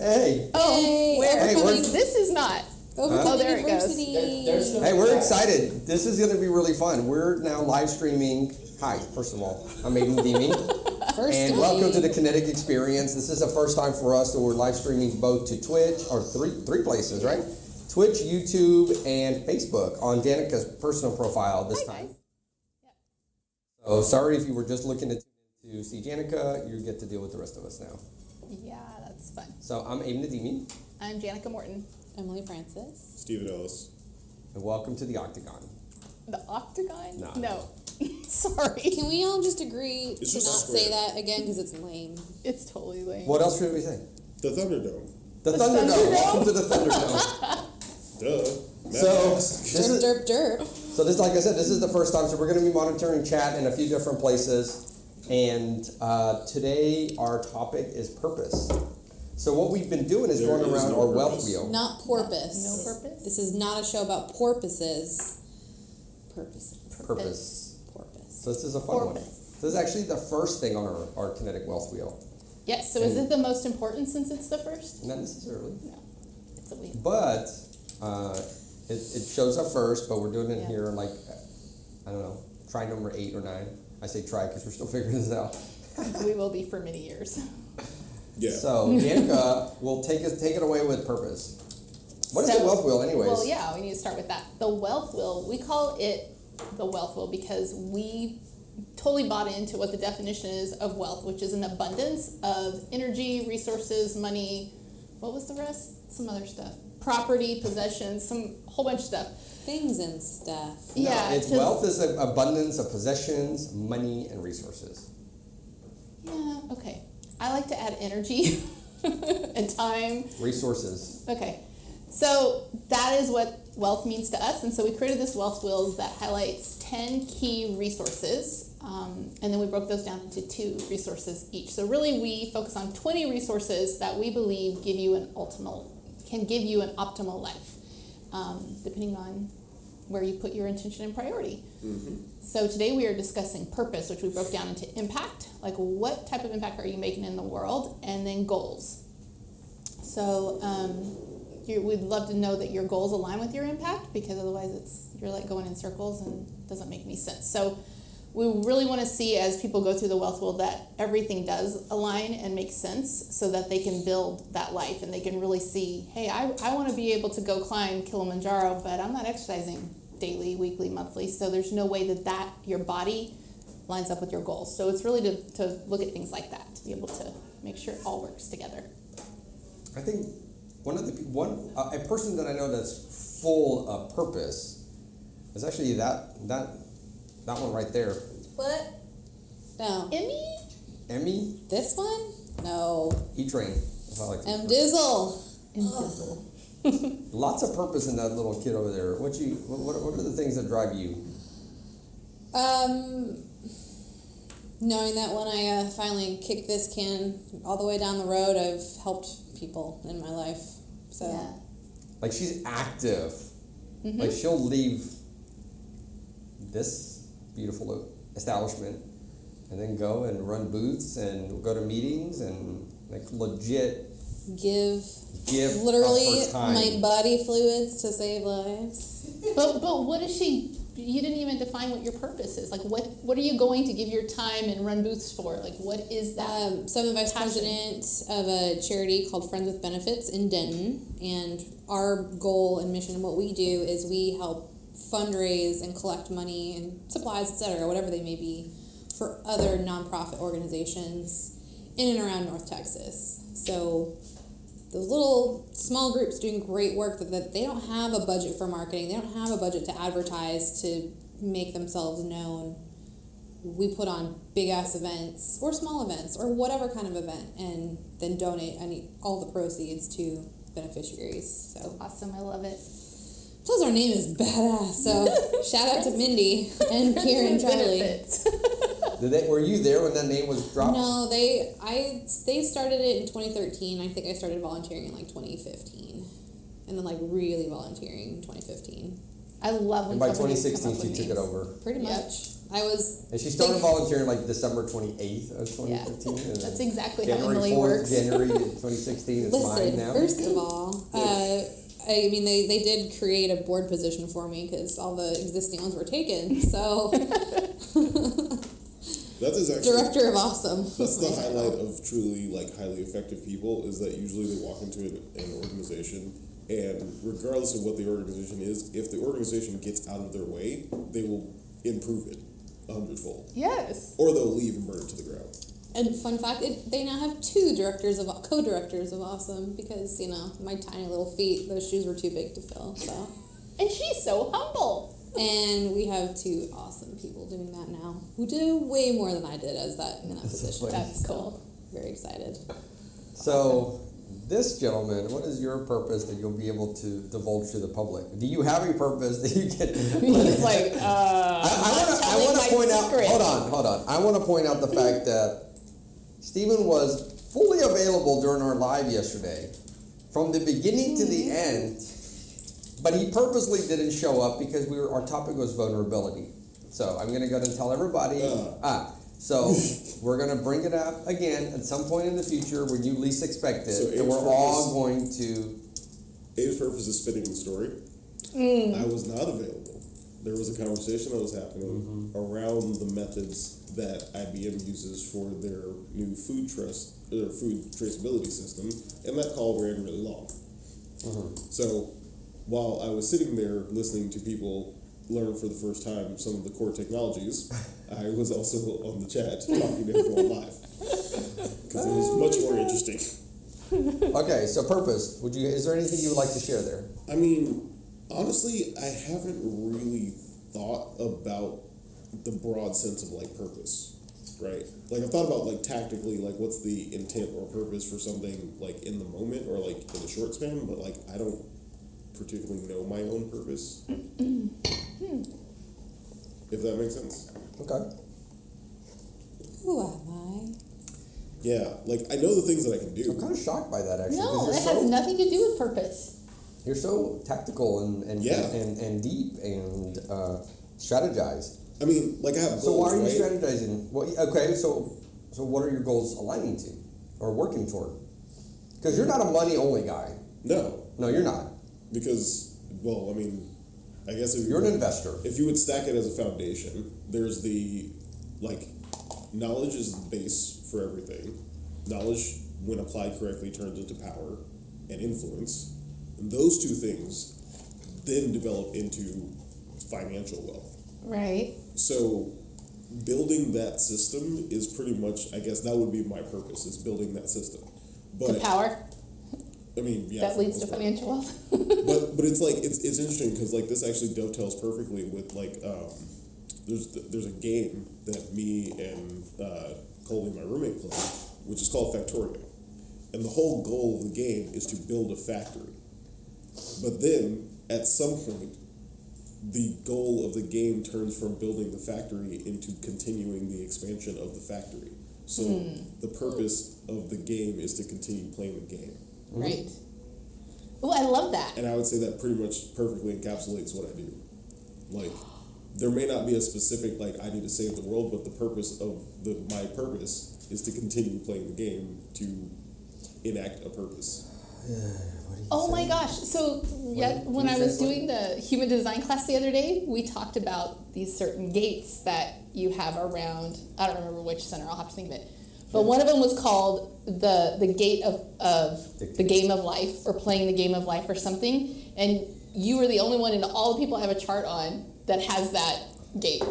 Hey. Oh, Hey, where? Hey, This is not. Overcoming there it goes. adversity. There's no Hey, we're back. excited. This is going to be really fun. We're now live streaming. Hi, first of all, I'm Abe Nadimi. And welcome to the Kinetic Experience. This is the first time for us that we're live streaming both to Twitch, or three places, right? Twitch, YouTube, and Facebook on Janica's personal profile this time. So sorry if you were just looking to see Jannica, you get to deal with the rest of us now. Yeah, that's fun. So I'm Abe Nadimi, I'm Jannica Morton. Emily Francis. Stephen Ellis. and welcome to the Octagon. The Octagon? No. Sorry. Can we all just agree It's to just not square. say that again because it's lame? It's totally lame. What else should we say? The Thunderdome. The Thunderdome. Welcome to the Thunderdome. Duh. So Madness. this is Derp. So this, like I said, this is the first time. So we're going to be monitoring chat in a few different places, and today our topic is purpose. So what we've been doing is There going is around no our wealth purpose. wheel. Not porpoise. No purpose? This is not a show about porpoises. Purposes. Purpose. Porpoise. So this is a fun one. Purpose. This is actually the first thing on our kinetic wealth wheel. Yes, so is it the most important since it's the first? Not necessarily, No. It's a wheel. but it shows up first. But we're doing it Yeah. here, like I don't know, try number 8 or 9. I say try because we're still figuring this out. We will be for many years. Yeah. So Jannica will take it away with purpose. What is the wealth wheel, anyways? Well, yeah, we need to start with that. The wealth wheel, we call it the wealth wheel because we totally bought into what the definition is of wealth, which is an abundance of energy, resources, money. What was the rest? Some other stuff. Property, possessions, some whole bunch of stuff. Things and stuff. No, Yeah, it's wealth is an abundance of possessions, money, and resources. Yeah, okay. I like to add energy and time. Resources. Okay. So that is what wealth means to us. And so we created this wealth wheel that highlights 10 key resources. And then we broke those down into 2 resources each. So really we focus on 20 resources that we believe can give you an optimal life, depending on where you put your intention and priority. Mm-hmm. So today we are discussing purpose, which we broke down into impact, like what type of impact are you making in the world, and then goals. So we'd love to know that your goals align with your impact, because otherwise you're like going in circles and it doesn't make any sense. So we really want to see, as people go through the wealth wheel, that everything does align and make sense so that they can build that life and they can really see, hey, I want to be able to go climb Kilimanjaro, but I'm not exercising daily, weekly, monthly. So there's no way that your body lines up with your goals. So it's really to look at things like that, to be able to make sure it all works together. I think a person that I know that's full of purpose is actually that one right there. What? No. Emmy This one? No. E-Train. That's how I like to refer. Dizzle. And dizzle. Lots of purpose in that little kid over there. What are the things that drive you? Knowing that when I finally kick this can all the way down the road, I've helped people in my life. So Yeah. Like she's active. Mm-hmm. Like she'll leave this beautiful establishment and then go and run booths and go to meetings and like legit give of literally her time. my body fluids to save lives. But what is she? You didn't even define what your purpose is. Like what are you going to give your time and run booths for? Like what is that? So I'm the vice passion? president of a charity called Friends with Benefits in Denton, and our goal and mission, what we do is we help fundraise and collect money and supplies, etc., whatever they may be, for other nonprofit organizations in and around North Texas. So those little small groups doing great work that they don't have a budget for marketing, they don't have a budget to advertise, to make themselves known. We put on big ass events or small events or whatever kind of event, and then donate all the proceeds to beneficiaries. So Awesome, I love it. plus our name is badass. So shout out to Mindy and Kieran, Charlie. Benefits. Were you there when that name was dropped? No, they started it in 2013. I think I started volunteering in like 2015, and then like really volunteering in 2015. I love when And by companies come 2016, up with she took names. it over. Pretty Yeah. much. And she started volunteering like December 28th of 2015. Yeah. And That's then exactly how January Emily 4th, works. January 2016 is mine now. First of all, I mean, they did create a board position for me because all the existing ones were taken. So, That is actually director of awesome. That's the highlight of truly like highly effective people is that usually they walk into an organization and regardless of what the organization is, if the organization gets out of their way, they will improve it 100-fold. Yes. Or they'll leave and burn it to the ground. And fun fact, they now have 2 co-directors of awesome because my tiny little feet, those shoes were too big to fill. So, And she's so humble. and we have 2 awesome people doing that now who do way more than I did in that position. That's cool. Very excited. So, this gentleman, what is your purpose that you'll be able to divulge to the public? Do you have a purpose that you can? He's like, I want to point out. secret. Hold on. I want to point out the fact that Stephen was fully available during our live yesterday, from the beginning to the end. But he purposely didn't show up because our topic was vulnerability. So I'm going to go ahead and tell everybody. So we're going to bring it up again at some point in the future when you least expect it. So and we're all going to... Abe's purpose is spinning the story. I was not available. There was a conversation that was happening around the methods that IBM uses for their new food traceability system, and that call ran really long. So while I was sitting there listening to people learn for the first time some of the core technologies, I was also on the chat talking to everyone live because it was much more interesting. Okay, so purpose. Is there anything you would like to share there? I mean, honestly, I haven't really thought about the broad sense of like purpose, right? Like I've thought about like tactically, like what's the intent or purpose for something like in the moment or like in the short span, but like I don't particularly know my own purpose. If that makes sense. Okay. Who am I? Yeah, like I know the things that I can do. I'm kind of shocked by that actually. No, 'cause it has nothing to do with purpose. You're so tactical and deep and strategize. I mean, like I have goals, So why are you right? strategizing? Well, okay, so what are your goals aligning to or working toward? Because you're not a money only guy. No, No, you're not. because well, I mean, I guess if You're an investor. If you would stack it as a foundation, there's the like knowledge is the base for everything. Knowledge, when applied correctly, turns into power and influence. And those 2 things then develop into financial wealth. Right. So building that system is pretty much, I guess that would be my purpose, is building that system. To power. I mean, yeah. That leads to financial wealth. But it's like it's interesting because like this actually dovetails perfectly with like there's a game that me and Colby, my roommate, play, which is called Factorio, and the whole goal of the game is to build a factory. But then at some point, the goal of the game turns from building the factory into continuing the expansion of the factory. So the purpose of the game is to continue playing the game. Right. Oh, I love that. And I would say that pretty much perfectly encapsulates what I do. Like, there may not be a specific, like, I need to save the world, but the purpose of my purpose is to continue playing the game to enact a purpose. Oh my gosh. So when I was doing the human design class the other day, we talked about these certain gates that you have around, I don't remember which center, I'll have to think of it. But one of them was called the gate of the game of life, or playing the game of life or something. And you were the only one in all the people I have a chart on that has that gate.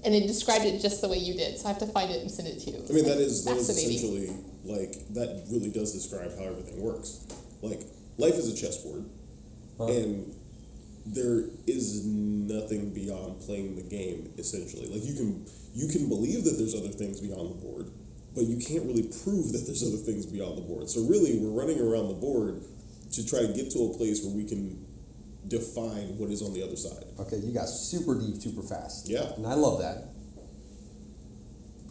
And it described it just the way you did. So I have to find it and send it to you. I mean, that is fascinating. essentially, like, that really does describe how everything works. Like, life is a chessboard, and there is nothing beyond playing the game, essentially. Like, you can believe that there's other things beyond the board, but you can't really prove that there's other things beyond the board. So really, we're running around the board to try to get to a place where we can define what is on the other side. Okay, you got super deep, super fast. Yeah. And I love that.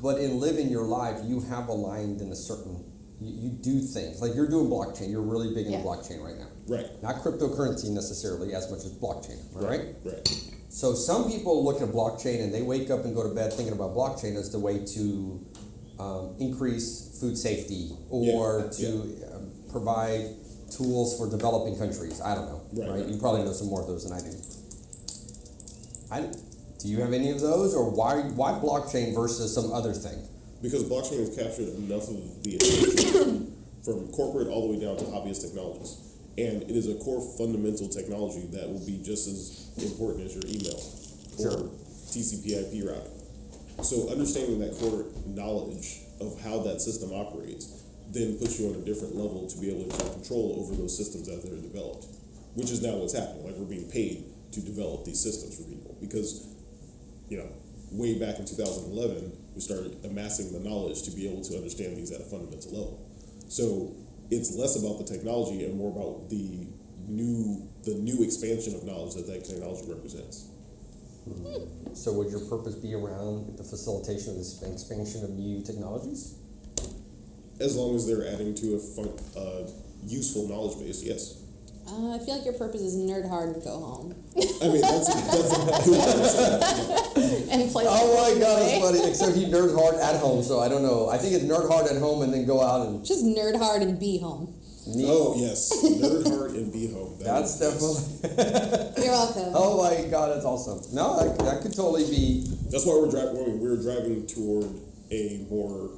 But in living your life, you have aligned in a certain, you do things. Like you're doing blockchain. You're really big into blockchain right now. Right. Not cryptocurrency necessarily as much as blockchain, right? Right. So some people look at blockchain and they wake up and go to bed thinking about blockchain as the way to increase food safety or provide tools for developing countries. I don't know, right? You probably know some more of those than I do. Do you have any of those, or why blockchain versus some other thing? Because blockchain has captured enough of the attention from corporate all the way down to hobbyist technologies. And it is a core fundamental technology that will be just as important as your email or TCP/IP routing. So understanding that core knowledge of how that system operates then puts you on a different level to be able to take control over those systems as they're developed, which is now what's happening. Like, we're being paid to develop these systems for people because, way back in 2011, we started amassing the knowledge to be able to understand these at a fundamental level. So it's less about the technology and more about the new expansion of knowledge that technology represents. So would your purpose be around the facilitation of this expansion of new technologies? As long as they're adding to a useful knowledge base, yes. I feel like your purpose is nerd hard and go home. I mean, that's And play. Oh my God, it's funny. Except he nerd hard at home, so I don't know. I think it's nerd hard at home and then go out and. Just nerd hard and be home. Oh yes, nerd hard and be home. That's definitely. You're welcome. Oh my God, that's awesome. No, that could totally be. That's why we're driving toward a more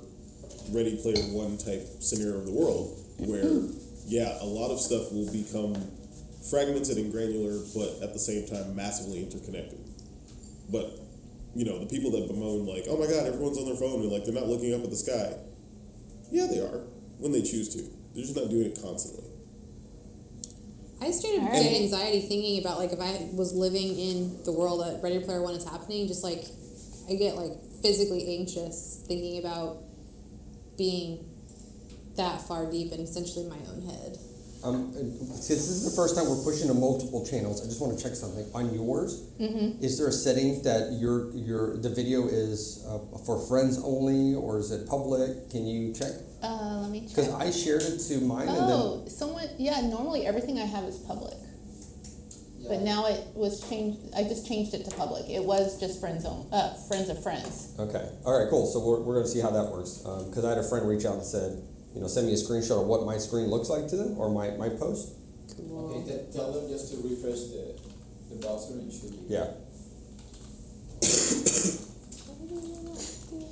Ready Player One type scenario of the world, where a lot of stuff will become fragmented and granular, but at the same time massively interconnected. But the people that bemoan like, oh my God, everyone's on their phone and like they're not looking up at the sky. Yeah, they are when they choose to. They're just not doing it constantly. I straight up get anxiety thinking about like if I was living in the world that Ready Player One is happening, just like I get like physically anxious thinking about being that far deep in essentially my own head. Since this is the first time we're pushing to multiple channels, I just want to check something. On yours, is there a setting that the video is for friends only, or is it public? Can you check? Let me check. Because I shared it to mine normally everything I have is public. But now it was changed. I just changed it to public. It was just friends of friends. Okay. All right. Cool. So we're going to see how that works. Because I had a friend reach out and said, send me a screenshot of what my screen looks like to them or my post. Cool. Okay, tell them just to refresh the browser and should be. Yeah.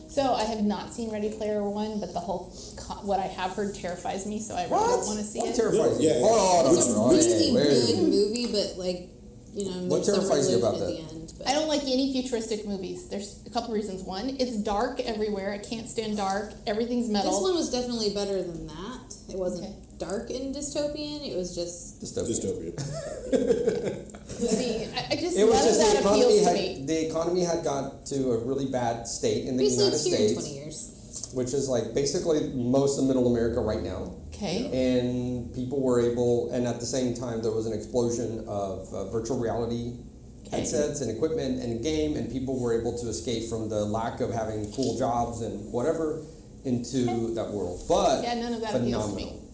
So I have not seen Ready Player One, but the whole what I have heard terrifies me. So I really don't want to see What it. terrifies you? Yeah. It's a really Wait. good movie, but like What there's some terrifies you about religion that? at the end. But I don't like any futuristic movies. There's a couple reasons. One, it's dark everywhere. I can't stand dark. Everything's metal. This one was definitely better than that. It wasn't Okay. dark and dystopian. It was just Dystopia. See, I just It was none just of that appeals to me. the economy had got to a really bad state in the basically United it's here in States, 20 years. which is like basically most of Middle America right now. Okay. And people were able, and at the same time, there was an explosion of virtual reality headsets and equipment and game, and people were able to escape from the lack of having cool jobs and whatever into that world. But Yeah, none of that appeals to me. phenomenal.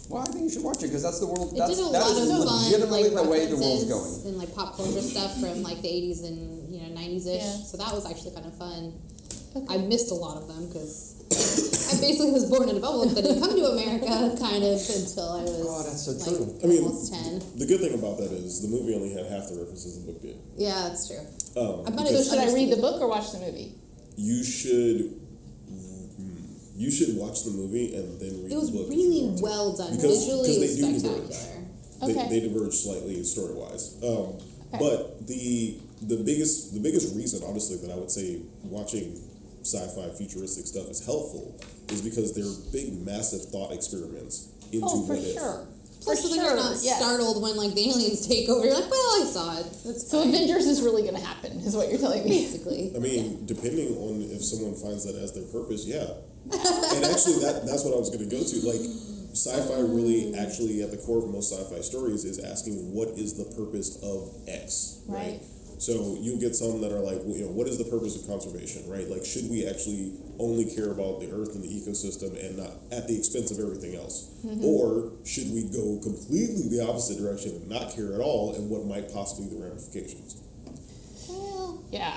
Well, I think you should watch it because that's the world. It That's, did a that lot is of fun, legitimately like the way the world's going. references and like pop culture stuff from like the 80s and 90s ish. Yeah. So that was actually kind of fun. Okay. I missed a lot of them because I basically was born in a bubble that didn't come to America kind of until I was Oh, that's so like, true. I mean, almost 10. The good thing about that is the movie only had half the references the book did. Yeah, that's true. I might So have should I read the understood. book or watch the movie? You should watch the movie and then read It was the book. if really you want to. well done. Because Visually, it was they do spectacular. diverge. Okay. They diverge slightly story wise. But the biggest reason, honestly, that I would say watching sci-fi futuristic stuff is helpful is because they're big, massive thought experiments into Oh, for what if. sure. Plus, For so you're not yes. startled when like the aliens take over. You're like, well, I saw it. That's So fine. Avengers is really going to happen, is what you're telling me. Basically. I mean, depending on if someone finds that as their purpose, yeah. And actually, that's what I was going to go to. Like, sci-fi really, actually, at the core of most sci-fi stories is asking what is the purpose of X, right? Right. So you get some that are like, what is the purpose of conservation, right? Like, should we actually only care about the earth and the ecosystem and not at the expense of everything else? Or should we go completely the opposite direction and not care at all, and what might possibly be the ramifications? Yeah.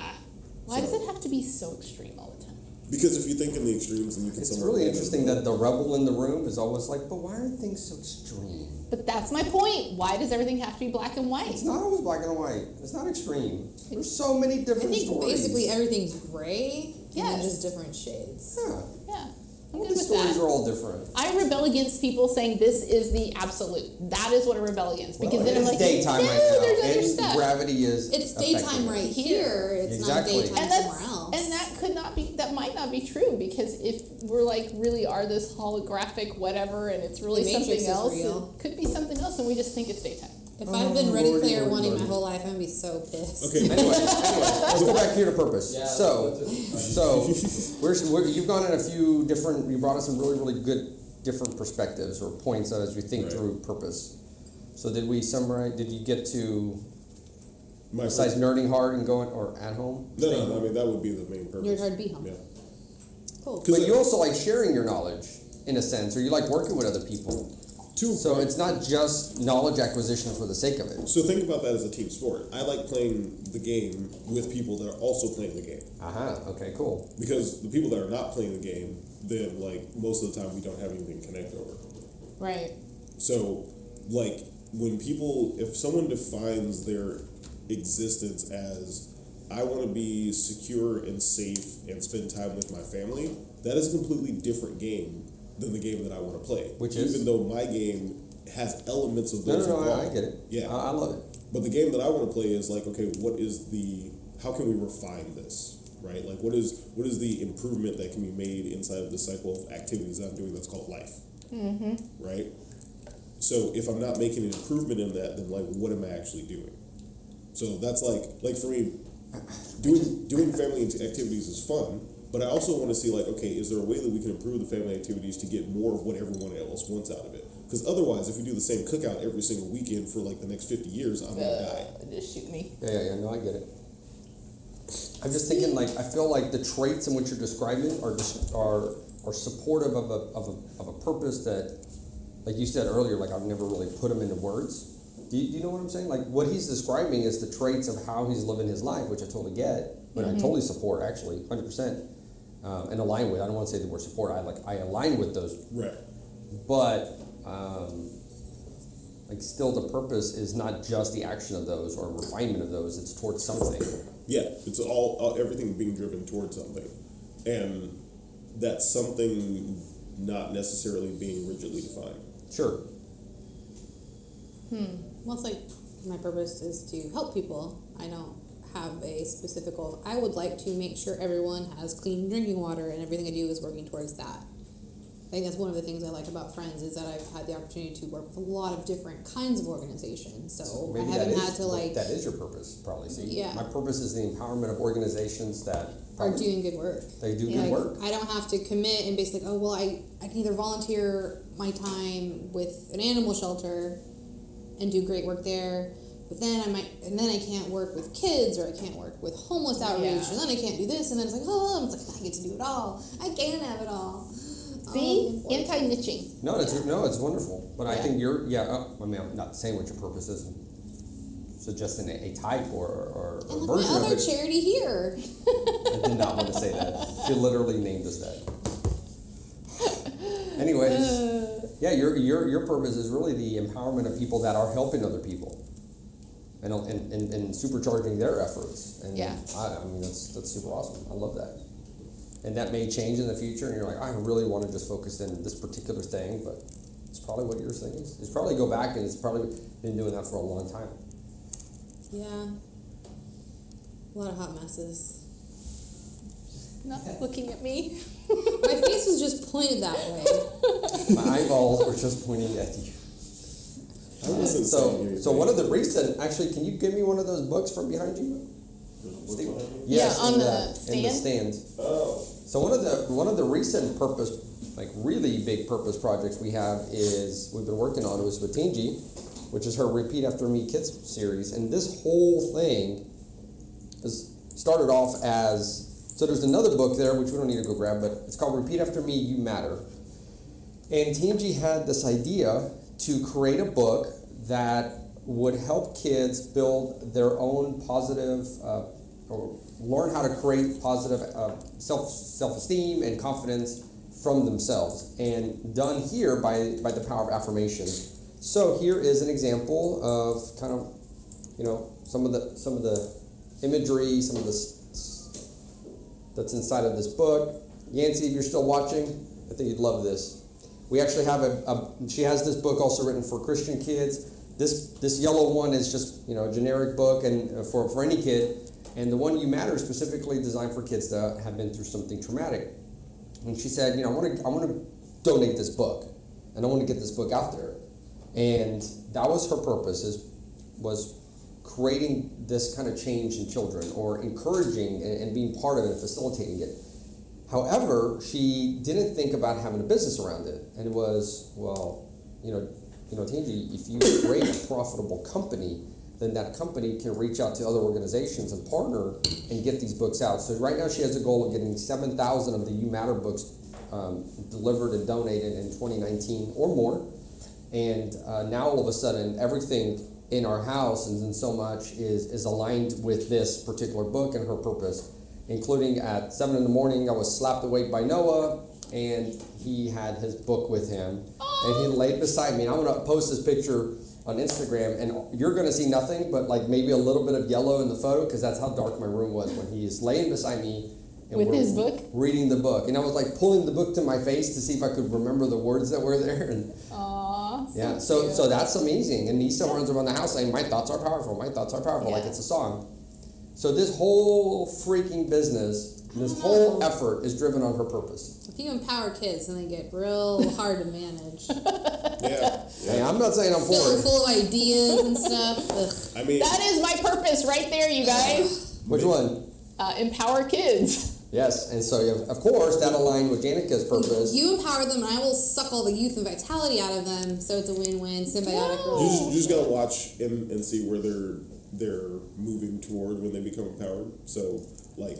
Why does it have to be so extreme all the time? Because if you think in the extremes, then you can. It's somewhere really land interesting in the that the rebel in the room is always like, but why are things so extreme? But that's my point. Why does everything have to be black and white? It's not always black and white. It's not extreme. There's so many I different think stories. basically everything's gray, and Yes. then just different shades. Yeah. Yeah. I'm All good these with stories that. are all different. I rebel against people saying this is the absolute. That is what I rebel against. Because then I'm it's like, daytime no, right now, there's other and stuff. gravity is. It's affecting daytime it. right here. It's Exactly. not daytime And somewhere else. that could not be, that might not be true, because if we're like really are this holographic whatever and it's really The Matrix something is else, real. it could be something else and we just think it's daytime. If I've been Ready Lordy, Player Lordy, One Lordy. my whole life, I'm gonna be so pissed. Okay. Anyway, let's go back here to purpose. Yeah, So let's you've gone in a few different. You brought us some really, really good different perspectives or points as we think Right. through purpose. So did we summarize? Did you get to My besides purpose- nerding hard and going or at home? No, I mean that would be the main purpose. Nerd hard, be home. Yeah. Cool. But you also like sharing your knowledge in a sense, or you like working with other people. So it's not just knowledge acquisition for the sake of it. So think about that as a team sport. I like playing the game with people that are also playing the game. Okay, cool. Because the people that are not playing the game, then like most of the time we don't have anything to connect over. Right. So like if someone defines their existence as I want to be secure and safe and spend time with my family, that is a completely different game than the game that I want to play. Which even is? though my game has elements of No, those involved. I get it. Yeah. I love it. But the game that I want to play is like, okay, how can we refine this, right? Like, what is the improvement that can be made inside of the cycle of activities that I'm doing that's called life, right? So if I'm not making an improvement in that, then like, what am I actually doing? So that's like for me, doing family activities is fun, but I also want to see like, okay, is there a way that we can improve the family activities to get more of what everyone else wants out of it? Because otherwise, if we do the same cookout every single weekend for like the next 50 years, I'm gonna die. Just shoot me. Yeah. No, I get it. I'm just thinking, like, I feel like the traits in which you're describing are supportive of a purpose that, like you said earlier, like I've never really put them into words. Do you know what I'm saying? Like what he's describing is the traits of how he's living his life, which I totally get, but I totally support actually, 100%, and align with. I don't want to say the word support. I align with those, Right. but. Like still the purpose is not just the action of those or refinement of those, it's towards something. Yeah, it's all everything being driven towards something, and that's something not necessarily being rigidly defined. Sure. Well, it's like my purpose is to help people. I don't have a specific goal. I would like to make sure everyone has clean drinking water, and everything I do is working towards that. I think that's one of the things I like about Friends is that I've had the opportunity to work with a lot of different kinds of organizations. So I Maybe haven't that had is to like that is your purpose, probably. See, Yeah. my purpose is the empowerment of organizations that are probably doing good work. they do Like, good work. I don't have to commit and basically, oh well, I can either volunteer my time with an animal shelter and do great work there, but then I can't work with kids, or I can't work with homeless outreach, Yeah. and then I can't do this, and then it's like, oh, it's like I get to do it all. I can't have it all. See? Oh, Anti-niching. No, it's wonderful. But I Yeah. think I mean, I'm not saying what your purpose is, suggesting a type or and like version my of other it. charity here. I did not want to say that. She literally named us that. Anyways, yeah, your purpose is really the empowerment of people that are helping other people, and supercharging their efforts. And Yeah. I mean that's super awesome. I love that. And that may change in the future, and you're like, I really want to just focus in this particular thing, but it's probably what yours thing is. It's probably go back, and it's probably been doing that for a long time. Yeah. A lot of hot messes. Not looking at me. My face was just pointed that way. My eyeballs were just pointing at you. I wasn't saying So one of the recent, actually, can you give me one of those books from behind you? Steve? Yeah, on in the in the stand? stand. Oh. So one of the recent purpose, like really big purpose projects we have is we've been working on was with Tingy, which is her Repeat After Me Kids series, and this whole thing is started off as, so there's another book there which we don't need to go grab, but it's called Repeat After Me, You Matter. And Tingy had this idea to create a book that would help kids build their own positive or learn how to create positive self-esteem and confidence from themselves, and done here by the power of affirmation. So here is an example of kind of, some of the imagery, some of that's inside of this book. Yancy, if you're still watching, I think you'd love this. We actually have she has this book also written for Christian kids. This yellow one is just, a generic book and for any kid. And the one You Matter is specifically designed for kids that have been through something traumatic. And she said, I want to donate this book, and I want to get this book out there. And that was her purpose, was creating this kind of change in children, or encouraging and being part of it and facilitating it. However, she didn't think about having a business around it. And it was, Tangi, if you create a profitable company, then that company can reach out to other organizations and partner and get these books out. So right now she has a goal of getting 7,000 of the You Matter books delivered and donated in 2019 or more. And now all of a sudden, everything in our house and so much is aligned with this particular book and her purpose, including at 7 in the morning, I was slapped awake by Noah, and he had his book with him. And he laid beside me. And I'm going to post this picture on Instagram, and you're going to see nothing but like maybe a little bit of yellow in the photo, because that's how dark my room was when he is laying beside me and with we're his book, reading the book. And I was like pulling the book to my face to see if I could remember the words that were there. And aww, yeah, so that's amazing. And Nisa runs around the house saying, "My thoughts are powerful. My thoughts are powerful," like it's a song. So this whole freaking business, this whole effort is driven on her purpose. If you empower kids, then they get real hard to manage. Yeah. Hey, I'm not saying I'm for it. Full of ideas and stuff. Ugh. I mean, that is my purpose right there, you guys. Which one? Empower kids. Yes, and so of course that aligned with Janica's purpose. You empower them, and I will suck all the youth and vitality out of them. So it's a win-win, symbiotic. you just gotta watch and see where they're moving toward when they become empowered. So like.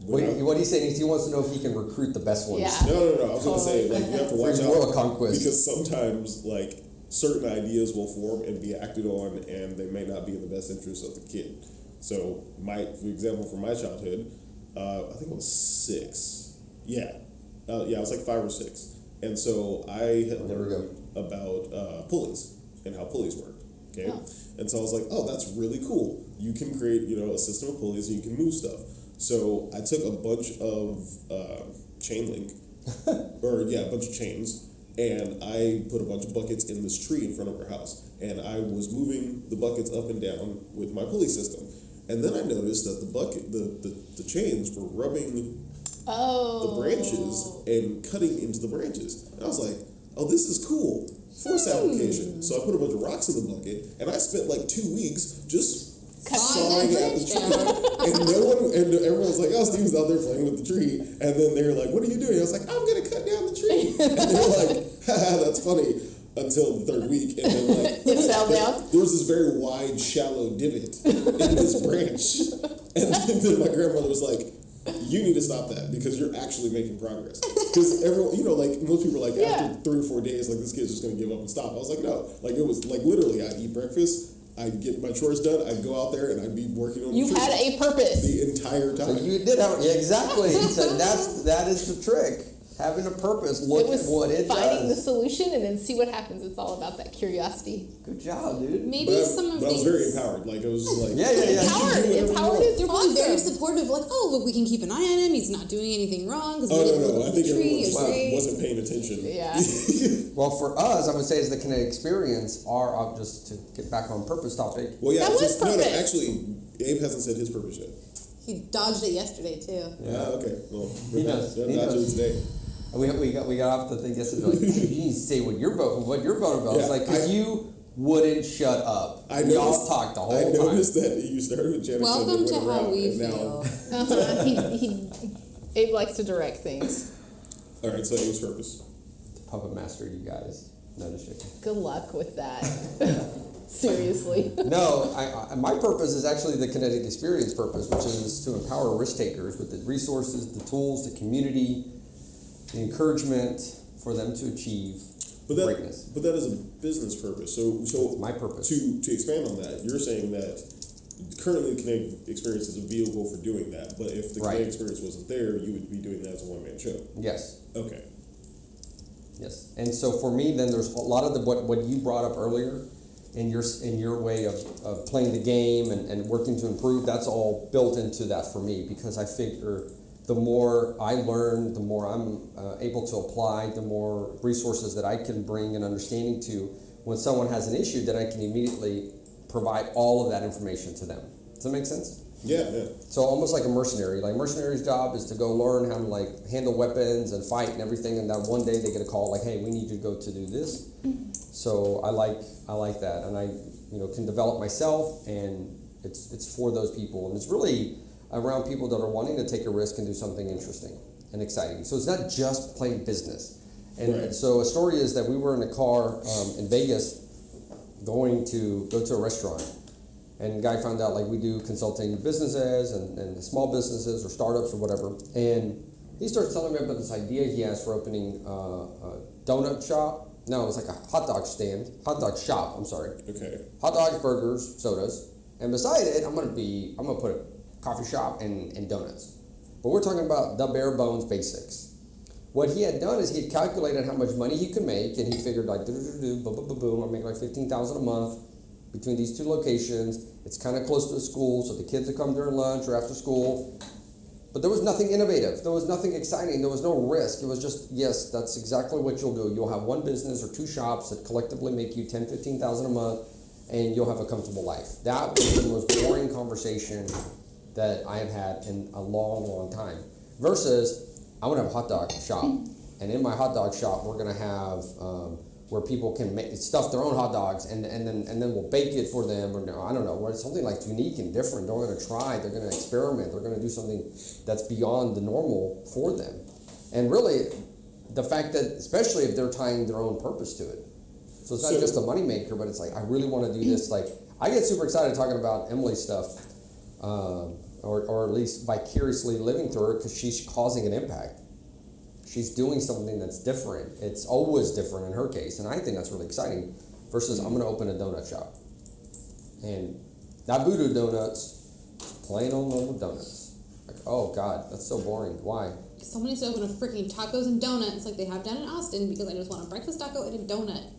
What he's saying is he wants to know if he can recruit the best ones. Yeah. No. I was gonna say, like, you have to watch For out world conquest. because sometimes like certain ideas will form and be acted on, and they may not be in the best interest of the kid. So for example, from my childhood, I think I was 6. Yeah, I was like 5 or 6, and so I had There we go. learned about pulleys and how pulleys work. Okay, Oh. and so I was like, oh, that's really cool. You can create a system of pulleys and you can move stuff. So I took a bunch of chain link, a bunch of chains, and I put a bunch of buckets in this tree in front of our house. And I was moving the buckets up and down with my pulley system. And then I noticed that the chains were rubbing the branches and cutting into the branches. And I was like, oh, this is cool. Force application. So I put a bunch of rocks in the bucket, and I spent like 2 weeks just sawing at the tree, and everyone was like, "Oh, Steve's out there playing with the tree." And then they were like, "What are you doing?" I was like, "I'm gonna cut down the tree." And they were like, "Haha, that's funny." Until the 3rd week, and then like It fell down. there was this very wide, shallow divot in this branch, and then my grandmother was like, "You need to stop that because you're actually making progress." Because everyone, like most people are like, after 3 or 4 days, like this kid's just gonna give up and stop. I was like, no, like it was like literally, I'd eat breakfast. I'd get my chores done, I'd go out there, and I'd be working on You had a purpose. the entire So time. you did have, exactly. So that is the trick. Having a purpose, look at what it finding the does. solution and then see what happens. It's all about that curiosity. Good job, dude. Maybe some of But I was these. very empowered. Like, it was just like... Yeah. Empowered is They're probably very awesome. supportive, like, oh, look, we can keep an eye on him. He's not doing anything wrong because Oh, we didn't no. look I at think the tree. everyone It's great. wasn't paying attention. Yeah. Well, for us, I would say, as the Kinetic Experience, just to get back on purpose topic. Well, yeah. That was No, purpose. actually, Abe hasn't said his purpose yet. He dodged it yesterday, too. Yeah, okay. Well, He does. He not does. today. We got off the thing yesterday. Like, hey, you need to say what you're voting about. Yeah, It's like, because you wouldn't shut up. I We all noticed- talked the whole I time. noticed that you started with Jannica. Welcome and to went how around, we and now- feel. Abe likes to direct things. All right, so Abe's purpose. Puppet master, you guys. No, just kidding. Good luck with that. Seriously. No, my purpose is actually the Kinetic Experience purpose, which is to empower risk takers with the resources, the tools, the community, the encouragement for them to achieve greatness. But that is a business purpose. So My purpose. To expand on that, you're saying that currently the Kinetic Experience is a vehicle for doing that, but if the Right. Kinetic Experience wasn't there, you would be doing that as a one-man show. Yes. Okay. Yes, and so for me, then there's a lot of what you brought up earlier, in your way of playing the game and working to improve. That's all built into that for me, because I figure the more I learn, the more I'm able to apply, the more resources that I can bring an understanding to. When someone has an issue, then I can immediately provide all of that information to them. Does that make sense? Yeah, yeah. So almost like a mercenary. Like, mercenary's job is to go learn how to like handle weapons and fight and everything, and then one day they get a call like, hey, we need you to go to do this. So I like that, and I can develop myself, and it's for those people, and it's really around people that are wanting to take a risk and do something interesting and exciting. So it's not just plain business. And Right. so a story is that we were in a car in Vegas going to go to a restaurant. And the guy found out like we do consulting businesses and small businesses or startups or whatever. And he started telling me about this idea he has for opening a donut shop. No, it was like a hot dog shop, I'm sorry. Okay. Hot dogs, burgers, sodas. And beside it, I'm gonna put a coffee shop and donuts. But we're talking about the bare bones basics. What he had done is he had calculated how much money he could make, and he figured like boom, boom, boom, boom, I make like $15,000 a month between these two locations. It's kind of close to the school, so the kids would come during lunch or after school. But there was nothing innovative. There was nothing exciting. There was no risk. It was just, yes, that's exactly what you'll do. You'll have one business or two shops that collectively make you $10,000, $15,000 a month, and you'll have a comfortable life. That was the most boring conversation that I have had in a long, long time. Versus, I want to have a hot dog shop, and in my hot dog shop, we're going to have where people can stuff their own hot dogs, and then we'll bake it for them, or I don't know, where it's something like unique and different. They're going to try, they're going to experiment, they're going to do something that's beyond the normal for them. And really, the fact that, especially if they're tying their own purpose to it, so it's not just a moneymaker, but it's like, I really want to do this. Like, I get super excited talking about Emily's stuff, or at least vicariously living through her, because she's causing an impact. She's doing something that's different. It's always different in her case, and I think that's really exciting. Versus, I'm going to open a donut shop, and not Voodoo Donuts, plain old normal donuts. Like, oh God, that's so boring. Why? Someone needs to open a freaking tacos and donuts like they have down in Austin, because I just want a breakfast taco and a donut.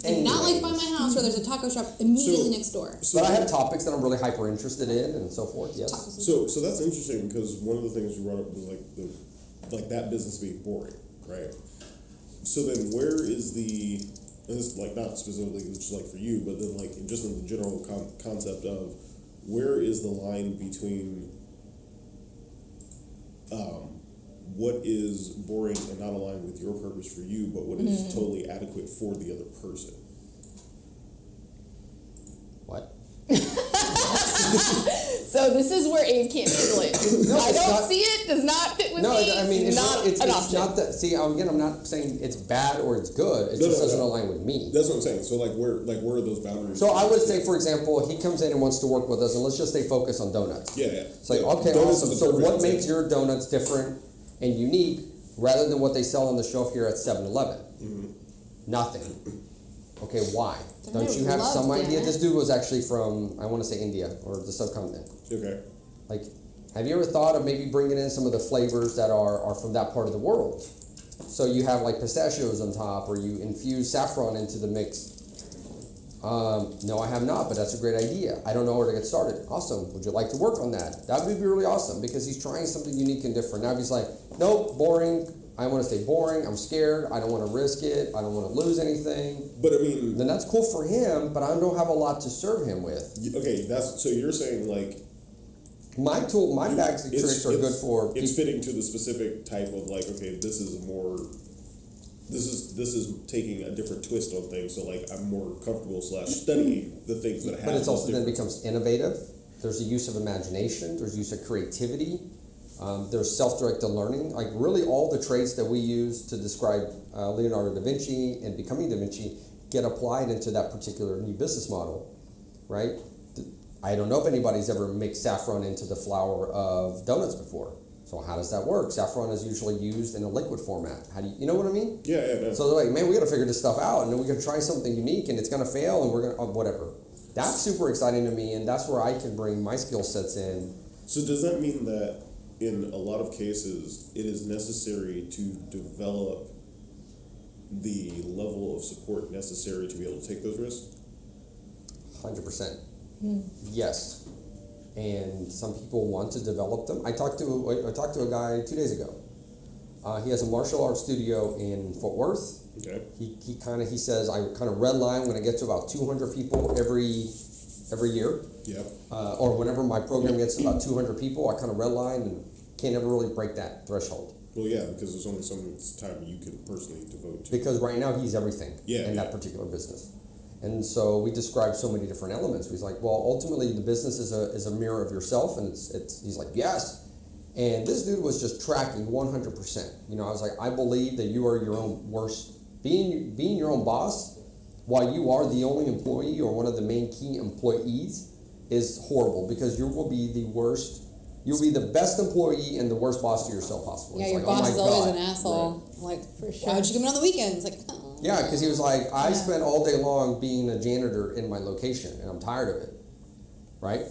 And not like by my house where there's a taco shop immediately next door. But I have topics that I'm really hyper interested in, and so forth. Yes. So that's interesting, because one of the things you brought up was like that business being boring, right? So then where is the, and this like not specifically just like for you, but then like just in the general concept of where is the line between what is boring and not aligned with your purpose for you, but what is totally adequate for the other person? What? So this is where Abe can't handle it. No, I it's don't not- see it. Does not fit with No, me. I mean, it's an option. not that. See, again, I'm not saying it's bad or it's good. It No, just no, doesn't no. align with me. That's what I'm saying. So like where are those boundaries? So I would say, for example, he comes in and wants to work with us, and let's just stay focused on donuts. Yeah. It's like, Yeah. okay, Donuts awesome. is a So perfect what makes example. your donuts different and unique rather than what they sell on the shelf here at 7-Eleven? Nothing. Okay, why? I Don't you have love some idea? that. This dude was actually from, I want to say India or the subcontinent. Okay. Like, have you ever thought of maybe bringing in some of the flavors that are from that part of the world? So you have like pistachios on top, or you infuse saffron into the mix. No, I have not, but that's a great idea. I don't know where to get started. Awesome. Would you like to work on that? That would be really awesome, because he's trying something unique and different. Now if he's like, nope, boring. I want to stay boring. I'm scared. I don't want to risk it. I don't want to lose anything. But I mean, Then that's cool for him, but I don't have a lot to serve him with. okay, that's so you're saying like My bags and tricks are good for it's people. fitting to the specific type of like, okay, this is taking a different twist on things, so like I'm more comfortable / studying the things that have. But it's those also then differences. becomes innovative. There's a use of imagination. There's use of creativity. There's self-directed learning. Like really all the traits that we use to describe Leonardo da Vinci and becoming Da Vinci get applied into that particular new business model, right? I don't know if anybody's ever mixed saffron into the flour of donuts before. So how does that work? Saffron is usually used in a liquid format. How do you know what I mean? Yeah. So they're like, man, we got to figure this stuff out, and then we got to try something unique, and it's going to fail, and we're going to whatever. That's super exciting to me, and that's where I can bring my skill sets in. So does that mean that in a lot of cases it is necessary to develop the level of support necessary to be able to take those risks? 100%. Yes. And some people want to develop them. I talked to a guy 2 days ago. He has a martial arts studio in Fort Worth. Okay. He says I kind of redline when I get to about 200 people every year. Yep. Or whenever my program gets to about 200 people, I kind of redline and can't ever really break that threshold. Well, yeah, because there's only so much time you can personally devote to. Because right now he's everything in that particular business. And so we describe so many different elements. He's like, well, ultimately the business is a mirror of yourself, and he's like, yes. And this dude was just tracking 100%. You know, I was like, I believe that you are your own worst, being your own boss, while you are the only employee or one of the main key employees, is horrible, because you will be the worst. You'll be the best employee and the worst boss to yourself possible. Yeah, It's your like, boss oh is my always God. an asshole. Like, For sure. why would you come in on the weekends? Like, oh. Yeah, because he was like, I spent all day long being a janitor in my location, and I'm tired of it, right?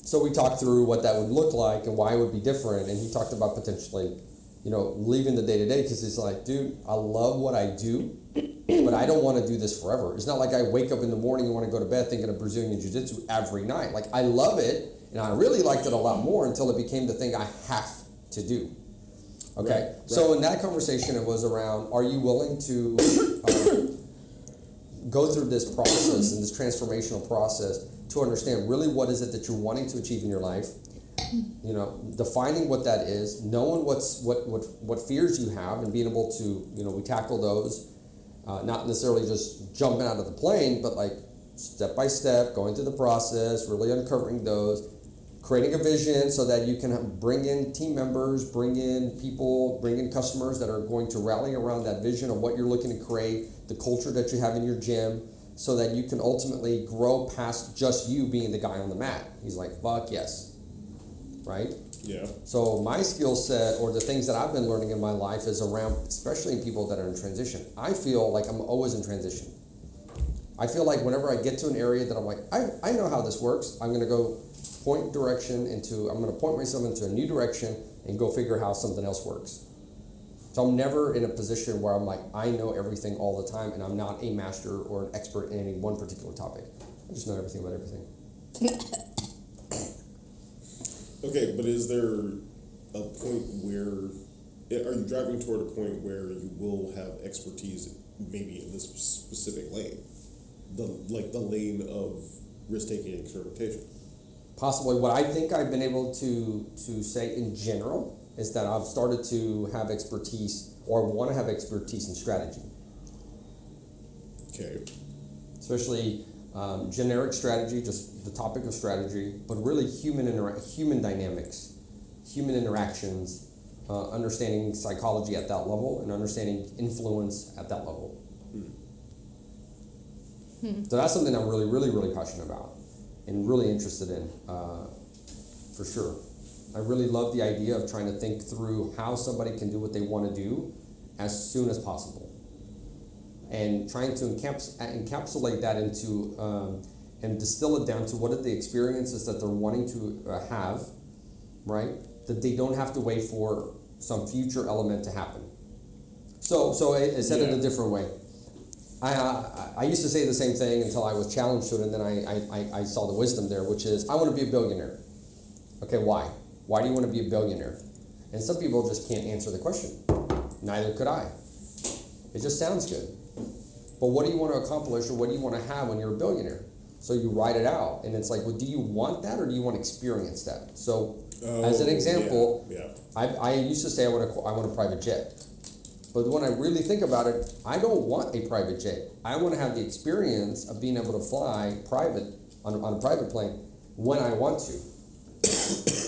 So we talked through what that would look like and why it would be different, and he talked about potentially, you know, leaving the day-to-day, because he's like, dude, I love what I do, but I don't want to do this forever. It's not like I wake up in the morning and want to go to bed thinking of Brazilian Jiu-Jitsu every night. Like, I love it, and I really liked it a lot more until it became the thing I have to do. Okay, so in that conversation, it was around, are you willing to go through this process and this transformational process to understand really what is it that you're wanting to achieve in your life? You know, defining what that is, knowing what fears you have, and being able to, you know, we tackle those, not necessarily just jumping out of the plane, but like step by step, going through the process, really uncovering those, creating a vision so that you can bring in team members, bring in people, bring in customers that are going to rally around that vision of what you're looking to create, the culture that you have in your gym, so that you can ultimately grow past just you being the guy on the mat. He's like, fuck yes, right? Yeah. So my skill set, or the things that I've been learning in my life, is around, especially in people that are in transition. I feel like I'm always in transition. I feel like whenever I get to an area that I'm like, I know how this works, I'm gonna go I'm going to point myself into a new direction and go figure how something else works. So I'm never in a position where I'm like, I know everything all the time, and I'm not a master or an expert in any one particular topic. I just know everything about everything. Okay, but is there a point where, are you driving toward a point where you will have expertise maybe in this specific lane? The lane of risk-taking and experimentation? Possibly. What I think I've been able to say in general is that I've started to have expertise, or want to have expertise, in strategy. Okay. Especially generic strategy, just the topic of strategy, but really human dynamics, human interactions, understanding psychology at that level, and understanding influence at that level. So that's something I'm really, really, really passionate about and really interested in, for sure. I really love the idea of trying to think through how somebody can do what they want to do as soon as possible, and trying to encapsulate that into and distill it down to what are the experiences that they're wanting to have, right? That they don't have to wait for some future element to happen. So I said it a different way. I used to say the same thing until I was challenged to it, and then I saw the wisdom there, which is, I want to be a billionaire. Okay, why? Why do you want to be a billionaire? And some people just can't answer the question. Neither could I. It just sounds good. But what do you want to accomplish, or what do you want to have when you're a billionaire? So you write it out, and it's like, well, do you want that, or do you want to experience that? So, as an example, I used to say I want a private jet. But when I really think about it, I don't want a private jet. I want to have the experience of being able to fly private on a private plane when I want to.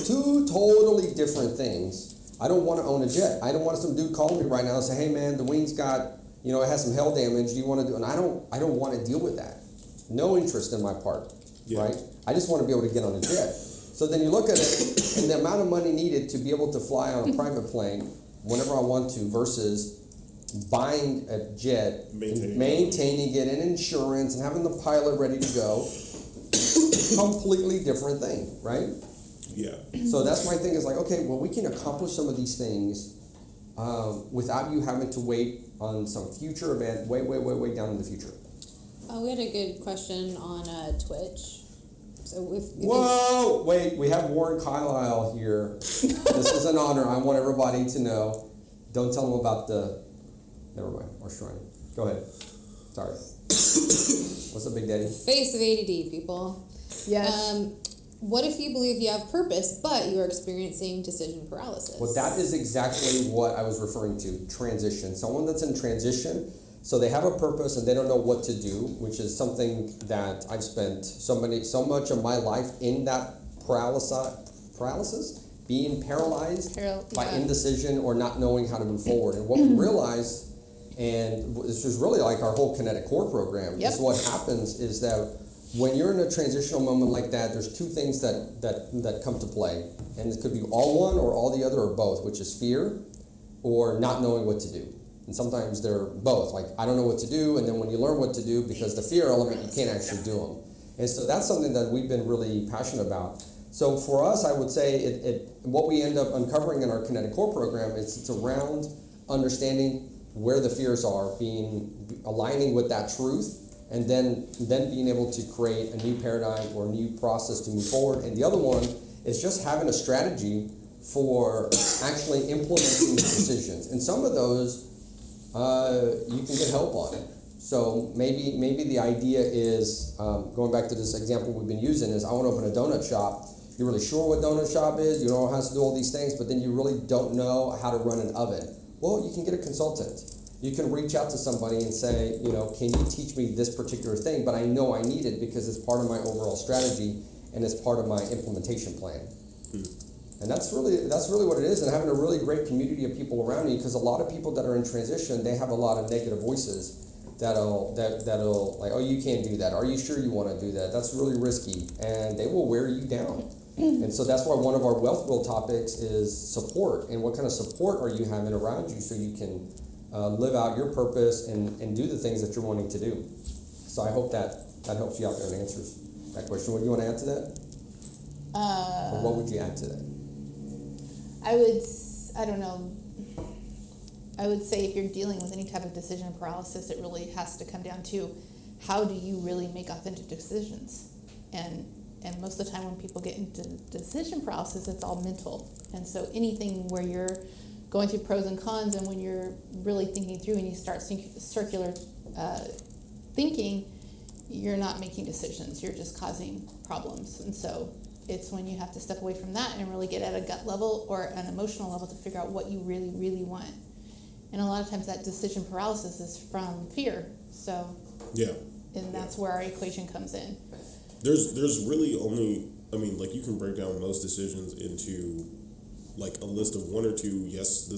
Two totally different things. I don't want to own a jet. I don't want some dude calling me right now and say, hey man, the wing's got, it has some hail damage. Do you want to do? And I don't want to deal with that. No interest in my part, right? I just want to be able to get on a jet. So then you look at it, and the amount of money needed to be able to fly on a private plane whenever I want to versus buying a jet, maintaining it, and insurance, and having the pilot ready to go. Completely different thing, right? Yeah. So that's my thing is like, okay, well, we can accomplish some of these things without you having to wait on some future event way down in the future. We had a good question on Twitch. So if Whoa! Wait, we have Warren Carlisle here. This is an honor. I want everybody to know. Don't tell them about the... Never mind, our shrine. Go ahead. Sorry. What's up, Big Daddy? Face of ADD, people. Yes. What if you believe you have purpose, but you are experiencing decision paralysis? Well, that is exactly what I was referring to, transition. Someone that's in transition, so they have a purpose and they don't know what to do, which is something that I've spent so much of my life in that paralysis, being paralyzed by indecision or not knowing how to move forward. And what we realized, and this was really like our whole Kinetic Core program, is what happens is that when you're in a transitional moment like that, there's two things that come to play. And it could be all one or all the other or both, which is fear or not knowing what to do. And sometimes they're both, like, I don't know what to do, and then when you learn what to do, because the fear element, you can't actually do them. And so that's something that we've been really passionate about. So for us, I would say what we end up uncovering in our Kinetic Core program is it's around understanding where the fears are, aligning with that truth, and then being able to create a new paradigm or a new process to move forward. And the other one is just having a strategy for actually implementing decisions. And some of those you can get help on. So maybe the idea is, going back to this example we've been using, is I want to open a donut shop. You're really sure what donut shop is, you know how to do all these things, but then you really don't know how to run an oven. Well, you can get a consultant. You can reach out to somebody and say, can you teach me this particular thing? But I know I need it because it's part of my overall strategy and it's part of my implementation plan. And that's really what it is, and having a really great community of people around you, because a lot of people that are in transition, they have a lot of negative voices that'll like, oh, you can't do that. Are you sure you want to do that? That's really risky, and they will wear you down. And so that's why one of our Wealth Wheel topics is support, and what kind of support are you having around you so you can live out your purpose and do the things that you're wanting to do. So I hope that helps you out there and answers that question. What do you want to add to that? Or what would you add to that? I would say if you're dealing with any type of decision paralysis, it really has to come down to how do you really make authentic decisions? And most of the time when people get into decision paralysis, it's all mental. And so anything where you're going through pros and cons, and when you're really thinking through and you start circular thinking, you're not making decisions, you're just causing problems. And so it's when you have to step away from that and really get at a gut level or an emotional level to figure out what you really, really want. And a lot of times that decision paralysis is from fear. So and that's where our equation comes in. There's really only, you can break down most decisions into like a list of one or two, yes,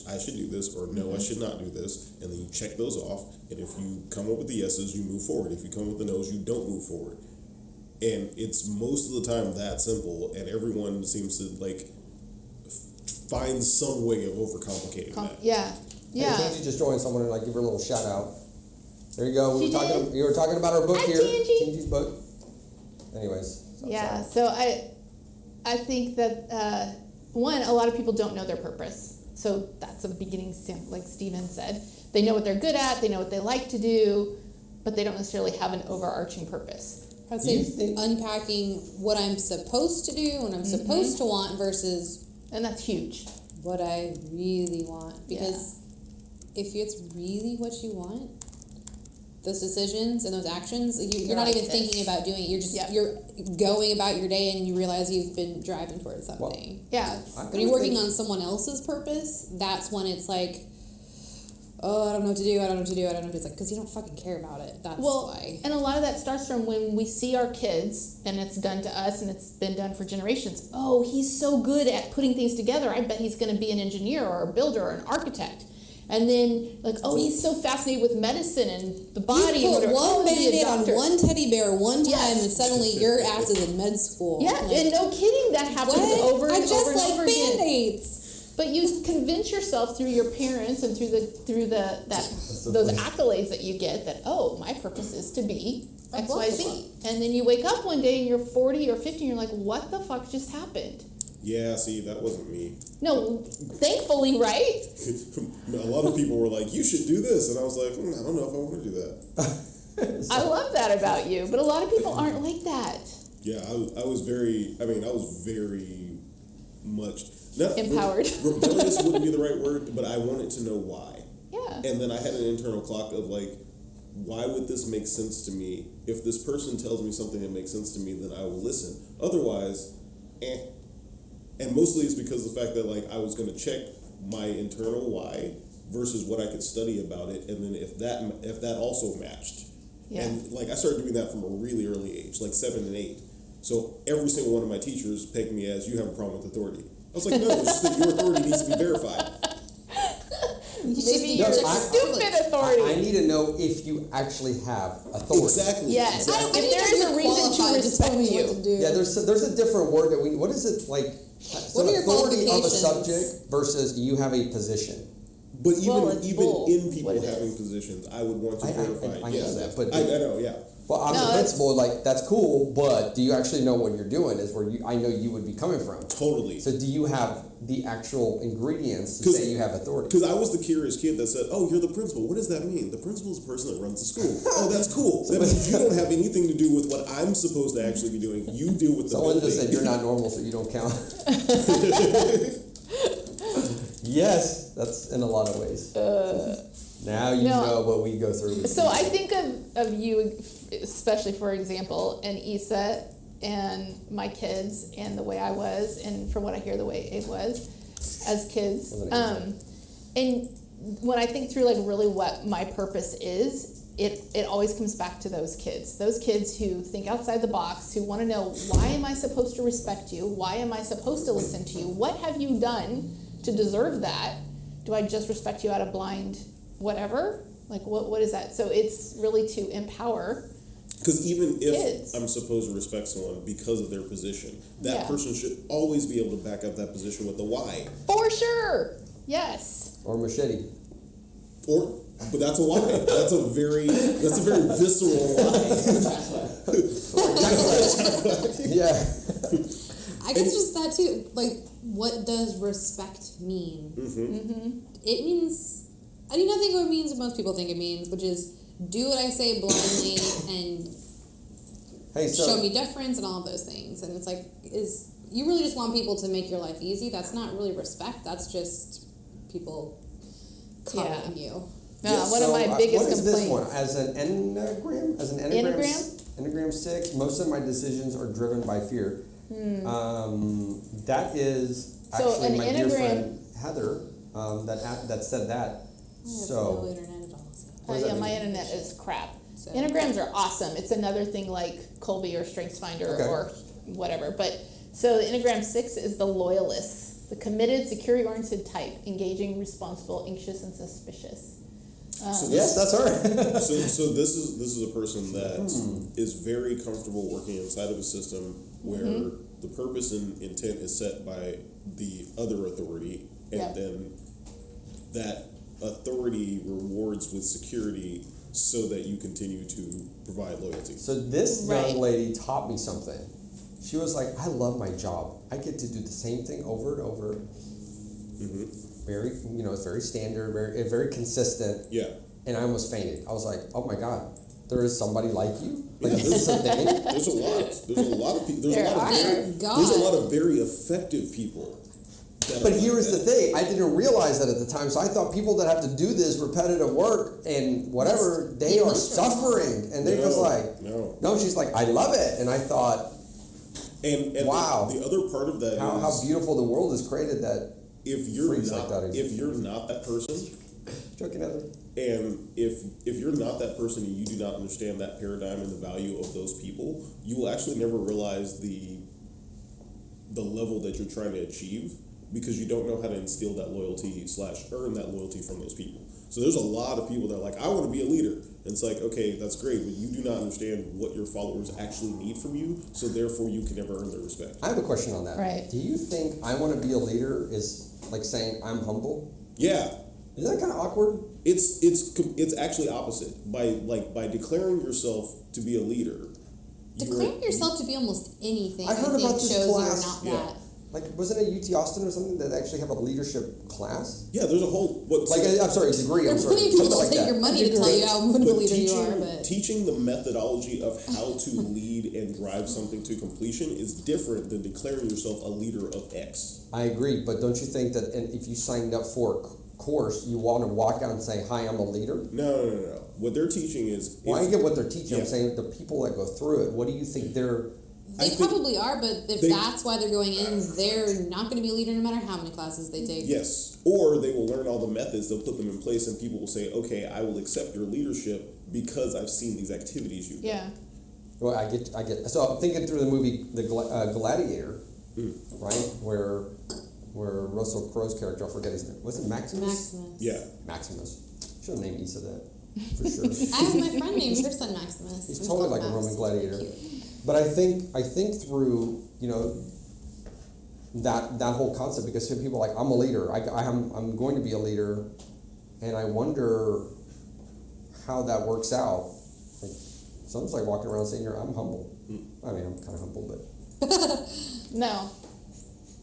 I should do this, or no, I should not do this, and then you check those off, and if you come up with the yeses, you move forward. If you come up with the no's, you don't move forward. And it's most of the time that simple, and everyone seems to find some way of overcomplicating that. Yeah. Hey, Tangi just joined someone and give her a little shout out. There you go. You were talking about our book. Hi, here. Tangi's book. Anyways. So I think that one, a lot of people don't know their purpose. So that's a beginning step, like Steven said. They know what they're good at, they know what they like to do, but they don't necessarily have an overarching purpose. I'd say unpacking what I'm supposed to do, what I'm supposed to want versus... And that's huge. What I really want. Because if it's really what you want, those decisions and those actions, you're not even thinking about doing it. You're just you're going about your day and you realize you've been driving towards something. When you're working on someone else's purpose, that's when it's like, oh, I don't know what to do. It's like, because you don't fucking care about it. That's why. And a lot of that starts from when we see our kids, and it's done to us, and it's been done for generations. Oh, he's so good at putting things together. I bet he's going to be an engineer or a builder or an architect. And then, like, oh, he's so fascinated with medicine and the body. You and put whatever. one Oh, he'll be a Band-Aid on doctor. one teddy bear one time, Yes. and suddenly your ass is in med school. Yeah, Like, and no kidding, that happens what? over and I just over and like over again. Band-Aids. But you convince yourself through your parents and through those accolades that you get that, oh, my purpose is to be X, Y, Z. And then you wake up one day and you're 40 or 50 and you're like, what the fuck just happened? Yeah, see, that wasn't me. No, thankfully, right? A lot of people were like, you should do this. And I was like, I don't know if I want to do that. I love that about you, but a lot of people aren't like that. Yeah, I was very much... Not Empowered. Rebellious wouldn't be the right word, but I wanted to know why. Yeah. And then I had an internal clock of like, why would this make sense to me? If this person tells me something that makes sense to me, then I will listen. Otherwise, And mostly it's because of the fact that like I was going to check my internal why versus what I could study about it, and then if that also matched. Yeah. And like I started doing that from a really early age, like 7 and 8. So every single one of my teachers pegged me as, you have a problem with authority. I was like, no, it's just that your authority needs to be verified. Maybe No, you're I- stupid authority. I need to know if you actually have authority. Exactly. Yes. Exactly. If there is a reason to respect you. Yeah, there's a different word that what is it like? So What are your authority of a qualifications? subject versus you have a position. But even Well, it's even bull, in what people it having is. positions, I would want to I verify. know yes. that, but I know, yeah. Well, I'm No, the that's- principal, like, that's cool, but do you actually know what you're doing is where I know you would be coming from. Totally. So do you have the actual ingredients to 'Cause- say you have authority? Because I was the curious kid that said, "Oh, you're the principal. What does that mean?" The principal is the person that runs the school. Oh, that's cool. That means you don't have anything to do with what I'm supposed to actually be doing. You deal with the Someone building. just said you're not normal, so you don't count. Yes, that's in a lot of ways. Now you No. know what we go through. So I think of you, especially for example, and Issa and my kids and the way I was, and from what I hear, the way Abe was as kids. Wasn't it And when I think through like really what my purpose is, it always comes back to those kids who think outside the box, who want to know, why am I supposed to respect you? Why am I supposed to listen to you? What have you done to deserve that? Do I just respect you out of blind whatever? Like what is that? So it's really to empower. Because even if Kids. I'm supposed to respect someone because of their position, that Yeah. person should always be able to back up that position with the why. For sure. Yes. Or machete. But that's a lie. That's a very visceral lie. Yeah. I guess just that too. Like, what does respect mean? It means, I do not think what it means what most people think it means, which is do what I say blindly and Hey, so show me deference and all of those things. And it's like, you really just want people to make your life easy? That's not really respect. That's just people coddling you. One of my biggest what is complaints. this one? As an enneagram? Enneagram 6, most of my decisions are driven by fear. That is So actually an my dear Enneagram- friend Heather that said that. I have So no internet at all. So. What does that My mean? internet is crap. So- Enneagrams are awesome. It's another thing like Colby or StrengthsFinder Okay. or whatever. But so the Enneagram 6 is the loyalist, the committed, security-oriented type, engaging, responsible, anxious, and suspicious. yes, that's her. So this is a person that is very comfortable working inside of a system where the purpose and intent is set by the other authority, and Yep. then that authority rewards with security so that you continue to provide loyalty. So this Right. young lady taught me something. She was like, I love my job. I get to do the same thing over and over. Very, it's very standard, very consistent. Yeah. And I almost fainted. I was like, oh my God, there is somebody like you? Like, Yeah, this is a thing? There's a lot of people. There are. There's a lot of very effective people. that But are here like is the that. thing. I didn't realize that at the time. So I thought people that have to do this repetitive work and whatever, they are suffering. And they're just like, No. she's like, I love it. And I thought, And Wow. the other part of that how is beautiful the world is created that if you're freaks not like that exist. if you're not that person, joking other. and if you're not that person and you do not understand that paradigm and the value of those people, you will actually never realize the level that you're trying to achieve because you don't know how to instill that loyalty / earn that loyalty from those people. So there's a lot of people that are like, I want to be a leader. And it's like, okay, that's great, but you do not understand what your followers actually need from you, so therefore you can never earn their respect. I have a question on that. Right. Do you think I want to be a leader is like saying I'm humble? Yeah. Isn't that kind of awkward? It's actually opposite. By declaring yourself to be a leader. Declaring yourself to be almost anything, I I heard think, about this shows class. you're not Yeah. that. Like, wasn't it UT Austin or something that actually have a leadership class? Yeah, there's a whole I'm sorry, degree. I'm There's sorry, plenty of people something that like take that. your money to tell you how good a leader you are, but teaching the methodology of how to lead and drive something to completion is different than declaring yourself a leader of X. I agree, but don't you think that if you signed up for a course, you want to walk out and say, "Hi, I'm a leader"? No. What they're teaching is. Well, I get what they're teaching. Yeah. I'm saying the people that go through it. What do you think they're? they think probably are, but if that's why they're going in, they're not going to be a leader no matter how many classes they take. Yes, or they will learn all the methods. They'll put them in place, and people will say, "Okay, I will accept your leadership because I've seen these activities you've done." Yeah. Well, I get. So I'm thinking through the movie The Gladiator, right? Where Russell Crowe's character, I forget his name. Was it Maximus? Maximus. Yeah. Maximus. Should have named Issa that for sure. I have my friend named her son Maximus. He's We totally call like a him Roman Max. gladiator. Cute. But I think through that whole concept, because some people are like, I'm a leader. I'm going to be a leader, and I wonder how that works out. Like, someone's like walking around saying, "I'm humble." I mean, I'm kind of humble, but No.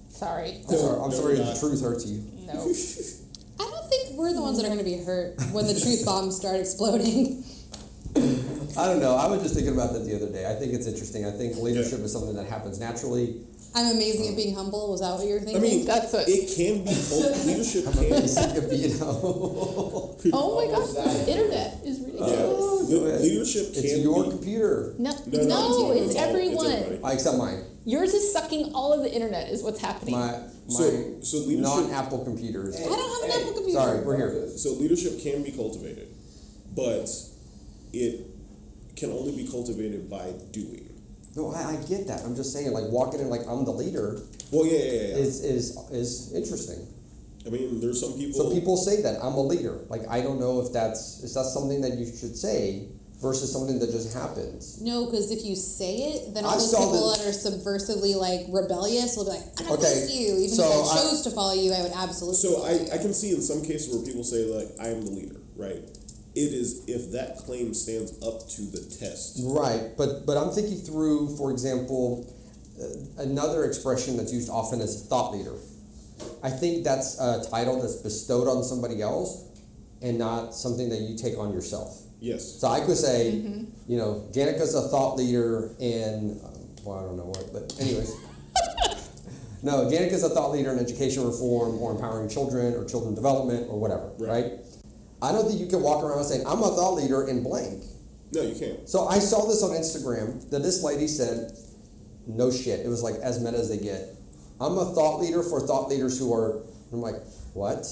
Sorry. I'm sorry you're if not. the truth hurts you. No. I don't think we're the ones that are going to be hurt when the truth bombs start exploding. I don't know. I was just thinking about that the other day. I think it's interesting. I think leadership is something that happens naturally. I'm amazing at being humble. Was that what you were thinking? I mean, That's what- it can be. Leadership I'm can. amazing at being humble. Oh my gosh, the internet is ridiculous. Yeah. Leadership can It's your be. computer. No, No, no, it's all- everyone. everybody. Except mine. Yours is sucking all of the internet, is what's happening. My So leadership- non-Apple computers. I don't have an Apple computer. Sorry, we're here. So leadership can be cultivated, but it can only be cultivated by doing. No, I get that. I'm just saying, like walking in like I'm the leader Well, yeah. is interesting. I mean, there's some people. So people say that I'm a leader. Like I don't know if that's something that you should say versus something that just happens. No, because if you say it, then all I those saw people the- that are subversively like rebellious will be like, I'm not Okay, close to you. Even so if I chose to follow you, I would absolutely. So follow I you. can see in some cases where people say like I am the leader, right? It is if that claim stands up to the test. Right, but I'm thinking through, for example, another expression that's used often is thought leader. I think that's a title that's bestowed on somebody else and not something that you take on yourself. Yes. So I could say, Jannica's a thought leader in, I don't know what, but anyways. No, Jannica's a thought leader in education reform or empowering children or children development or whatever, right? I don't think you can walk around saying, I'm a thought leader in blank. No, you can't. So I saw this on Instagram that this lady said, no shit, it was like as meta as they get. I'm a thought leader for thought leaders who are, I'm like, what?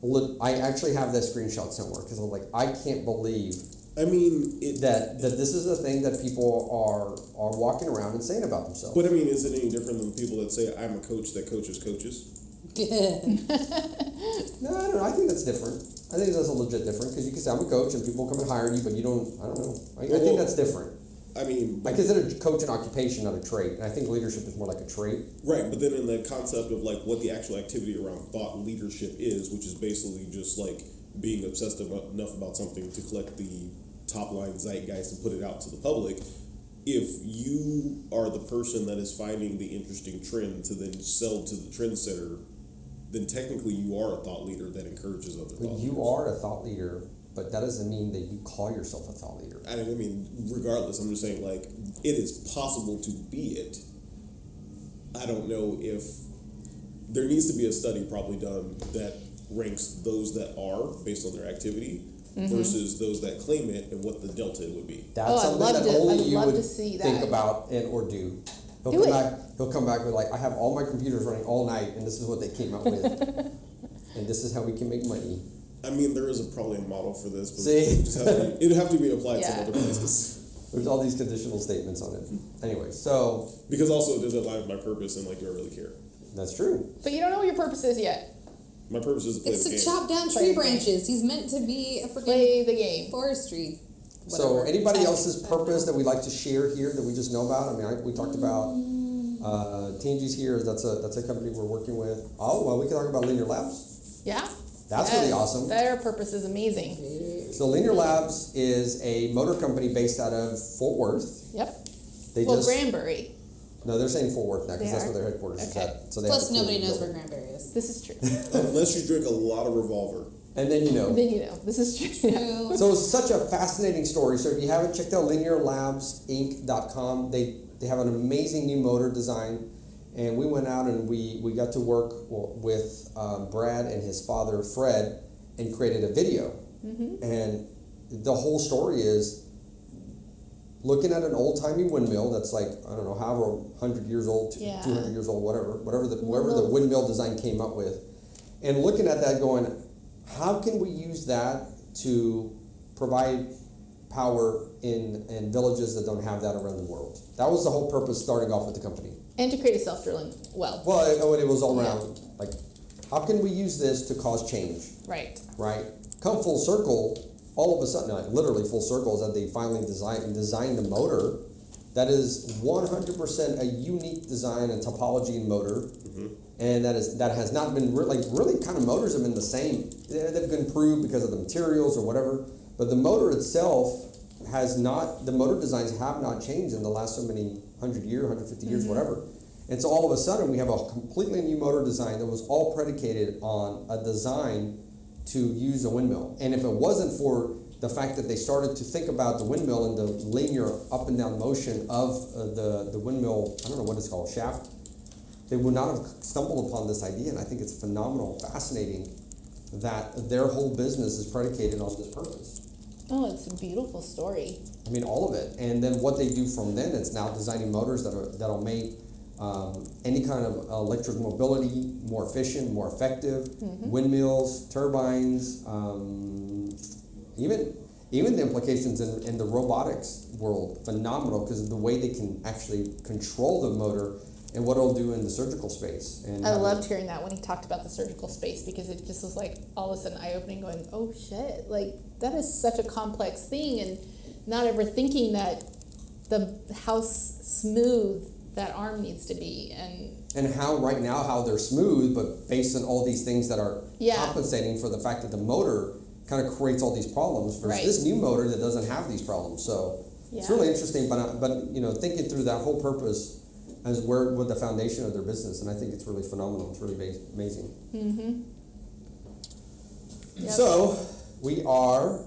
Look, I actually have that screenshot somewhere because I'm like, I can't believe I mean, that this is the thing that people are walking around and saying about themselves. But I mean, is it any different than people that say I'm a coach that coaches coaches? No, I don't know. I think that's different. I think that's a legit different because you can say I'm a coach and people come and hire you, but you don't. I don't know. I think that's different. I mean, I consider coach an occupation, not a trait, and I think leadership is more like a trait. right, but then in the concept of like what the actual activity around thought leadership is, which is basically just like being obsessed enough about something to collect the top line zeitgeist and put it out to the public. If you are the person that is finding the interesting trend to then sell to the trendsetter, then technically you are a thought leader that encourages other thought leaders. You are a thought leader, but that doesn't mean that you call yourself a thought leader. I mean, regardless, I'm just saying, like, it is possible to be it. I don't know if there needs to be a study probably done that ranks those that are based on their activity versus those that claim it and what the delta would be. That's Oh, I'd something love that to- only I'd you love would to see think that. about or do. He'll Do come it. back. He'll come back with like, I have all my computers running all night, and this is what they came up with, and this is how we can make money. I mean, there is probably a model for this, but See? it'd have to be applied Yeah. some other places. There's all these conditional statements on it. Anyway, so Because also, does it align with my purpose and, like, do I really care? That's true. But you don't know what your purpose is yet. My purpose is to play It's the to game. chop down Play tree the game. branches. He's meant to be a Play freaking the game. forestry. So whatever. anybody else's purpose that we'd like to share here that we just know about? I mean, we talked about TNG's here. That's a company we're working with. Oh, well, we can talk about Linear Labs. Yeah. That's Yes. really awesome. Their purpose is amazing. So Linear Labs is a motor company based out of Fort Worth. Yep. They Well, just Granbury. no, they're saying Fort Worth now because They that's are? where their headquarters is Okay. at. So they Plus, have a cool nobody knows building. where Granbury is. This is true. Unless you drink a lot of Revolver. And then you know. Then you know. This is true. True. So it's such a fascinating story. So if you haven't checked out linearlabsinc.com, they have an amazing new motor design. And we went out and we got to work with Brad and his father, Fred, and created a video. Mm-hmm. And the whole story is looking at an old-timey windmill that's like, I don't know, however 100 years old, Yeah. 200 years old, whatever the windmill design came up with. And looking at that going, how can we use that to provide power in villages that don't have that around the world? That was the whole purpose starting off with the company. And to create a self-drilling well. Well, it was all around, like, how can we use this to cause change, Right. right? Come full circle, all of a sudden, like literally full circle, is that they finally designed a motor that is 100% a unique design and topology in motor. And that has not been really kind of motors have been the same. They've been improved because of the materials or whatever, but the motor itself has not. The motor designs have not changed in the last so many 100 years, 150 years, whatever. And so all of a sudden we have a completely new motor design that was all predicated on a design to use a windmill. And if it wasn't for the fact that they started to think about the windmill and the linear up and down motion of the windmill, I don't know what it's called, shaft, they would not have stumbled upon this idea. And I think it's phenomenal, fascinating that their whole business is predicated on this purpose. Oh, it's a beautiful story. I mean, all of it. And then what they do from then, it's now designing motors that'll make any kind of electric mobility more efficient, more effective, windmills, turbines, even the implications in the robotics world, phenomenal because of the way they can actually control the motor and what it'll do in the surgical space. And I loved hearing that when he talked about the surgical space because it just was like all of a sudden eye-opening going, oh shit, like that is such a complex thing and not ever thinking that how smooth that arm needs to be and how right now how they're smooth, but based on all these things that are compensating for the fact that the motor kind of creates all these problems versus this new motor that doesn't have these problems. So it's really interesting, but you know, thinking through that whole purpose as what the foundation of their business, and I think it's really phenomenal. It's really amazing. Yep. So we are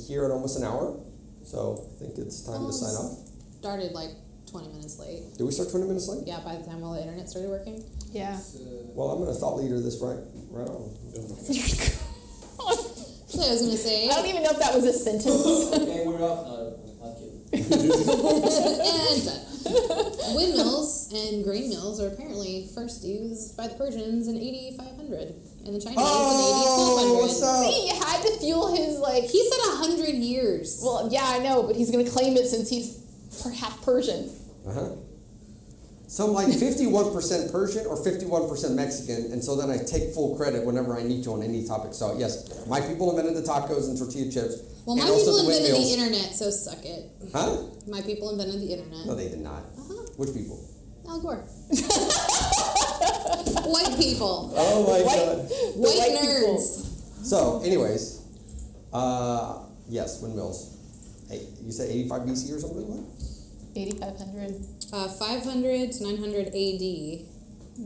here at almost an hour, so I think it's time to sign off. Started like 20 minutes late. Did we start 20 minutes late? Yeah, by the time all the internet started working. yeah. Well, I'm going to thought leader this right on. So I was gonna say, I don't even know if that was a sentence. Okay, we're off now. Not kidding. and windmills and grain mills are apparently first used by the Persians in 8500 and the Chinese Oh, in 8200. what's up? See, you had to fuel his like. He said 100 years. Well, yeah, I know, but he's gonna claim it since he's half Persian. So I'm like 51% Persian or 51% Mexican, and so then I take full credit whenever I need to on any topic. So yes, my people invented the tacos and tortilla chips. Well, and my also people the invented windmills. the internet, so suck it. Huh? My people invented the internet. No, they did not. Which people? Al Gore. White people. Oh my God. White white people. nerds. So, anyways, yes, windmills. Hey, you said 85 BC or something like that? 8500. 500 to 900 AD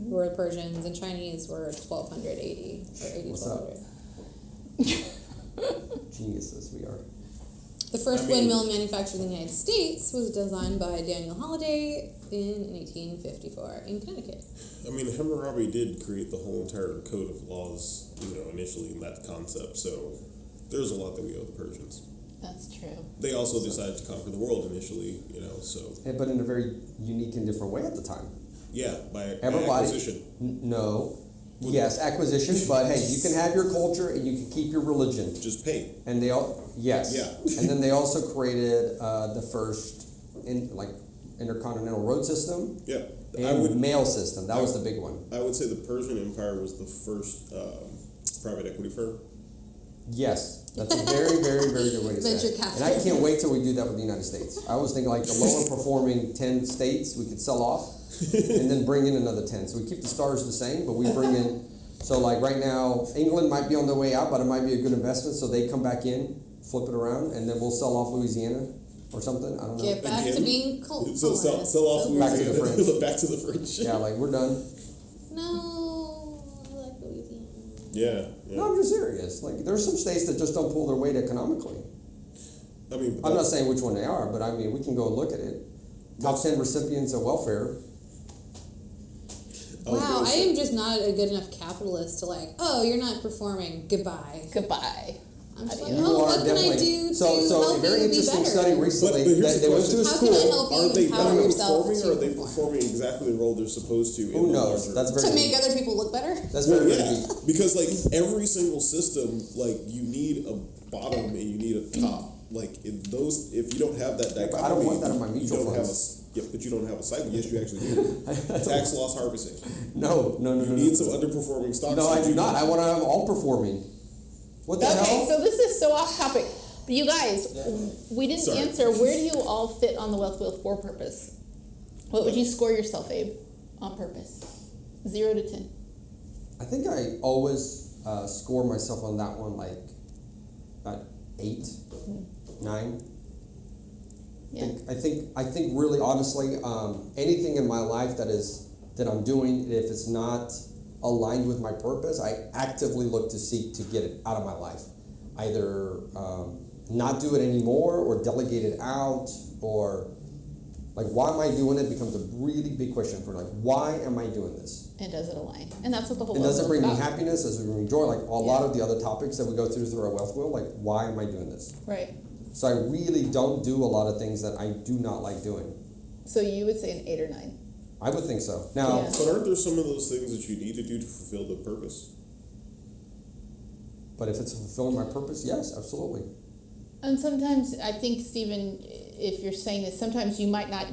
were the Persians, and Chinese were 1200 AD, or 80 What's up? 1200. Geniuses we are. The first windmill manufactured in the United States was designed by Daniel Holliday in 1854 in Connecticut. I mean, Hammurabi did create the whole entire code of laws, initially in that concept. So there's a lot that we owe the Persians. That's true. They also decided to conquer the world initially, so But in a very unique and different way at the time. yeah, by Everybody. acquisition. No. Yes, acquisition, but hey, you can have your culture and you can keep your religion. Just pay. And they all, yes. Yeah. And then they also created the first intercontinental road system. Yeah. And mail system, that was the big one. I would say the Persian Empire was the first private equity firm. Yes, that's a very, very, very good way to say Venture it. capital. And I can't wait till we do that with the United States. I was thinking like the lower performing 10 states we could sell off and then bring in another 10. So we keep the stars the same, but we bring in, so like right now, England might be on their way out, but it might be a good investment. So they come back in, flip it around, and then we'll sell off Louisiana or something. I don't know. Get back to Again? being cold. So sell off Back to the Louisiana. French. Back to the French. Yeah, like we're done. No, I like Louisiana. Yeah. No, I'm just serious. Like there's some states that just don't pull their weight economically. I mean, I'm not saying which one they are, but I mean we can go and look at it. Top 10 recipients of welfare. Wow, I am just not a good enough capitalist to like, oh, you're not performing, goodbye. Goodbye. I'm just like, You oh, are what can I definitely- do to so help a very you be interesting better? study recently But here's that the they went to a question. How can I school. help Are you they empower yourself underperforming, to or are they perform? performing exactly the role they're supposed to? Who in the knows? larger- That's very To make other people look better? That's Well, very yeah, deep. because like every single system, like you need a bottom and you need a top. Like in those, if you don't have that Yeah, dichotomy, but I don't want that in my you mutual don't have funds. but you don't have a cycle. Yes, you actually do. Tax loss harvesting. No. You need some underperforming stocks. No, so I you do not. can- I want to have all performing. What the Okay, hell? so this is so off topic. But you guys, we didn't Sorry. answer where do you all fit on the wealth wheel for purpose? What would you score yourself, Abe, on purpose? 0 to 10. I think I always score myself on that one like about 8, 9. Yeah. I think really honestly, anything in my life that I'm doing, if it's not aligned with my purpose, I actively look to seek to get it out of my life. Either not do it anymore or delegate it out, or like why am I doing it becomes a really big question for like why am I doing this? And does it align? And that's what the whole And does it wealth bring wheel me is about. happiness? Does it bring me joy? Like a lot of the other topics that we go through our wealth wheel, like why am I doing this? Right. So I really don't do a lot of things that I do not like doing. So you would say an 8 or 9. I would think so. Now, Yeah. But aren't there some of those things that you need to do to fulfill the purpose? but if it's fulfilling my purpose, yes, absolutely. And sometimes, I think, Stephen, if you're saying this, sometimes you might not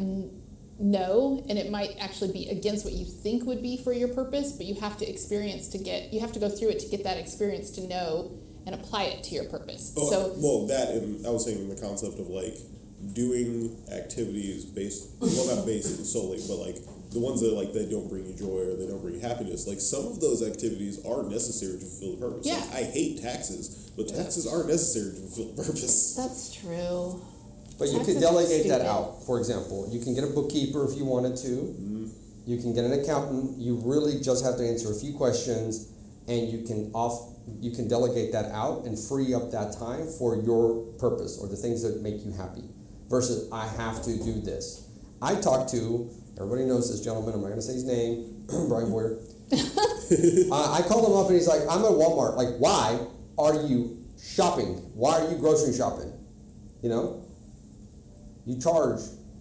know, and it might actually be against what you think would be for your purpose, but you have to you have to go through it to get that experience to know and apply it to your purpose. Oh, So, well, that and I was saying the concept of like doing activities not based solely, but like the ones that like they don't bring you joy or they don't bring you happiness. Like some of those activities are necessary to fulfill the purpose. Yeah. Like, I hate taxes, but taxes are necessary to fulfill the purpose. that's true. But you Taxes could are delegate that stupid. out. For example, you can get a bookkeeper if you wanted to. You can get an accountant. You really just have to answer a few questions, and you can delegate that out and free up that time for your purpose or the things that make you happy. Versus, I have to do this. I talked to, everybody knows this gentleman, I'm not going to say his name, Brian Boyer. I called him up and he's like, I'm at Walmart. Like, why are you shopping? Why are you grocery shopping? You know? You charge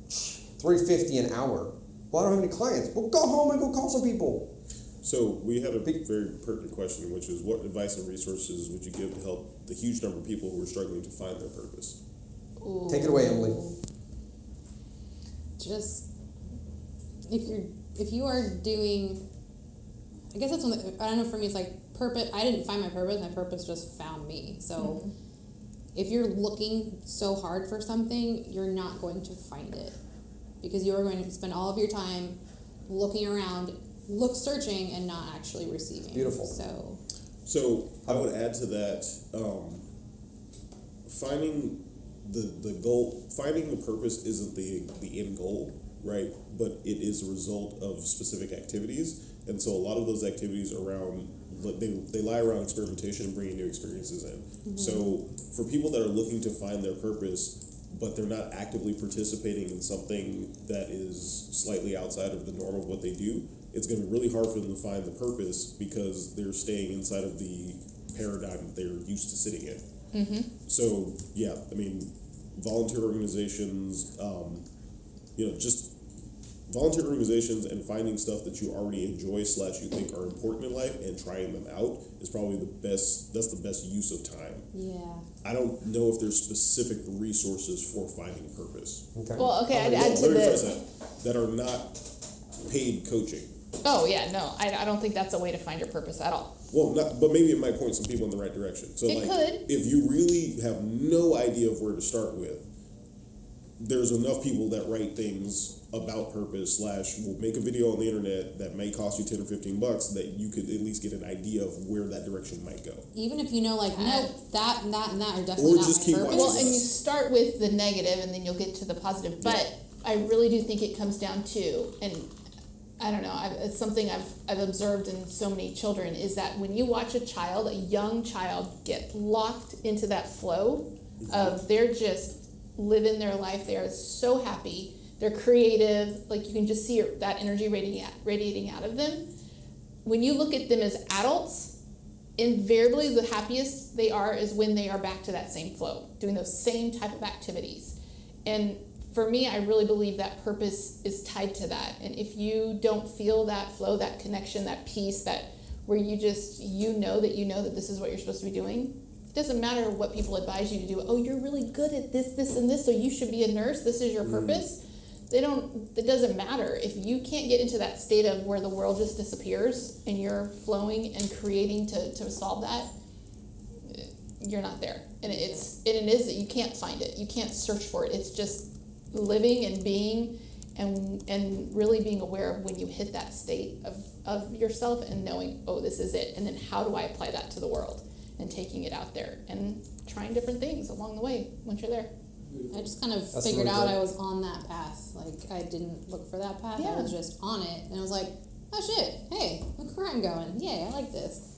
$3.50 an hour. Well, I don't have any clients. Well, go home and go call some people. So we had a very pertinent question, which is what advice and resources would you give to help the huge number of people who are struggling to find their purpose? Ooh. Take it away, Emily. Just if you are doing, I guess that's one that, I don't know, for me it's like purpose. I didn't find my purpose just found me. So if you're looking so hard for something, you're not going to find it, because you are going to spend all of your time looking around, searching and not actually receiving. Beautiful. So I would add to that, finding the goal, finding the purpose isn't the end goal, right? But it is a result of specific activities, and so a lot of those activities around they lie around experimentation and bringing new experiences in. So for people that are looking to find their purpose, but they're not actively participating in something that is slightly outside of the norm of what they do, it's going to be really hard for them to find the purpose because they're staying inside of the paradigm that they're used to sitting in. So yeah, I mean, volunteer organizations, just volunteer organizations and finding stuff that you already enjoy / you think are important in life and trying them out is probably that's the best use of time. Yeah. I don't know if there's specific resources for finding purpose. Okay. Well, okay, I'd add to Let me the. phrase that are not paid coaching. Oh yeah, no, I don't think that's a way to find your purpose at all. Well, not, but maybe it might point some people in the right direction. So It could. if you really have no idea of where to start with, there's enough people that write things about purpose / will make a video on the internet that may cost you $10 or $15 that you could at least get an idea of where that direction might go. Even if you know, like, no, that and that and that are definitely Or not just my keep purpose. watching. Well, and you start with the negative, and then you'll get to the positive. But I really do think it comes down to, and I don't know, it's something I've observed in so many children, is that when you watch a young child, get locked into that flow of they're just living their life, they are so happy, they're creative, like you can just see that energy radiating out of them. When you look at them as adults, invariably the happiest they are is when they are back to that same flow, doing those same type of activities. And for me, I really believe that purpose is tied to that. And if you don't feel that flow, that connection, that peace, that where you just, you know that this is what you're supposed to be doing, it doesn't matter what people advise you to do. Oh, you're really good at this, this, and this, so you should be a nurse. This is your purpose. It doesn't matter. If you can't get into that state of where the world just disappears and you're flowing and creating to solve that, you're not there. And it is that you can't find it. You can't search for it. It's just living and being and really being aware of when you hit that state of yourself and knowing, oh, this is it. And then how do I apply that to the world? And taking it out there and trying different things along the way once you're there. I just kind of That's figured really out good. I was on that path. Like, I didn't look for that path. Yeah. I was just on it. And I was like, oh shit, hey, look where I'm going. Yay, I like this.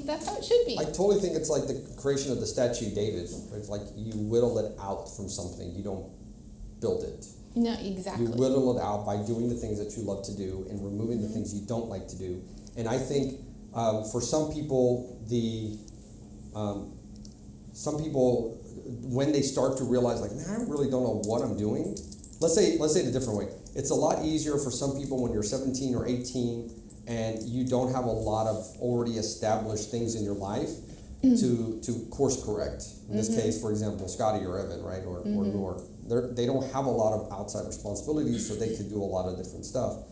That's how it should be. I totally think it's like the creation of the statue David. It's like you whittle it out from something. You don't build it. No, exactly. You whittle it out by doing the things that you love to do and removing the things you don't like to do. And I think for some people, when they start to realize, like, man, I really don't know what I'm doing. Let's say it a different way. It's a lot easier for some people when you're 17 or 18 and you don't have a lot of already established things in your life to course correct. In this case, for example, Scotty or Evan, right, or Noor. They don't have a lot of outside responsibilities, so they could do a lot of different stuff.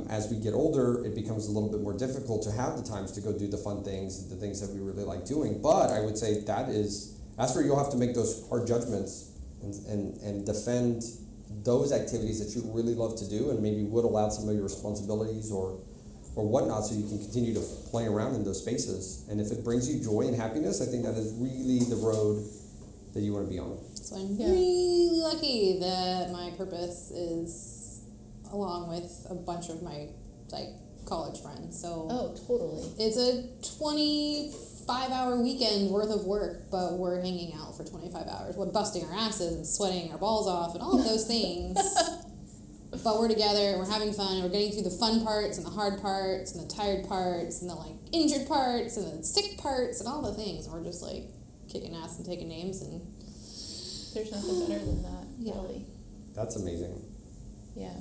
As we get older, it becomes a little bit more difficult to have the times to go do the fun things, the things that we really like doing. But I would say that's where you'll have to make those hard judgments and defend those activities that you really love to do, and maybe whittle out some of your responsibilities or whatnot, so you can continue to play around in those spaces. And if it brings you joy and happiness, I think that is really the road that you want to be on. So I'm really lucky that my purpose is along with a bunch of my college friends. So Oh, totally. it's a 25-hour weekend worth of work, but we're hanging out for 25 hours. We're busting our asses and sweating our balls off and all of those things. But we're together and we're having fun and we're getting through the fun parts and the hard parts and the tired parts and the injured parts and the sick parts and all the things. And we're just kicking ass and taking names and There's nothing better than that, really. That's amazing. Yeah.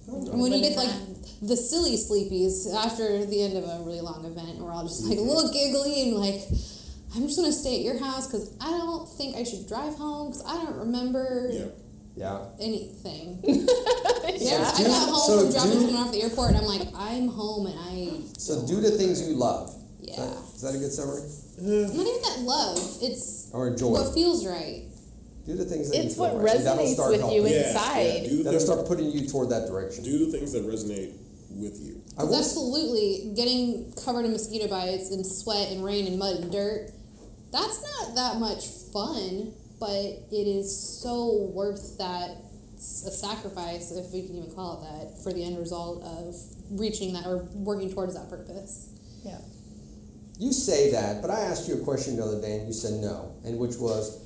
And when you get Living the silly sleepies after the end of a really long event, and we're all just a little giggly and I'm just gonna stay at your house because I don't think I should drive home because I don't remember Yeah. anything. Yeah. I got home So from dropping do- someone off at the airport and I'm like, I'm home and I. So do the things you love. Yeah. Is that a good summary? Not even that love. It's Or joy. what feels right. Do the things that you It's feel what right. And that'll resonates start with you helping. inside. Do the That'll things, start putting you toward that direction. do the things that resonate with you. I will Because absolutely, getting covered in mosquito bites and sweat and rain and mud and dirt, that's not that much fun, but it is so worth that a sacrifice, if we can even call it that, for the end result of reaching that or working towards that purpose. Yeah. You say that, but I asked you a question the other day and you said no, and which was,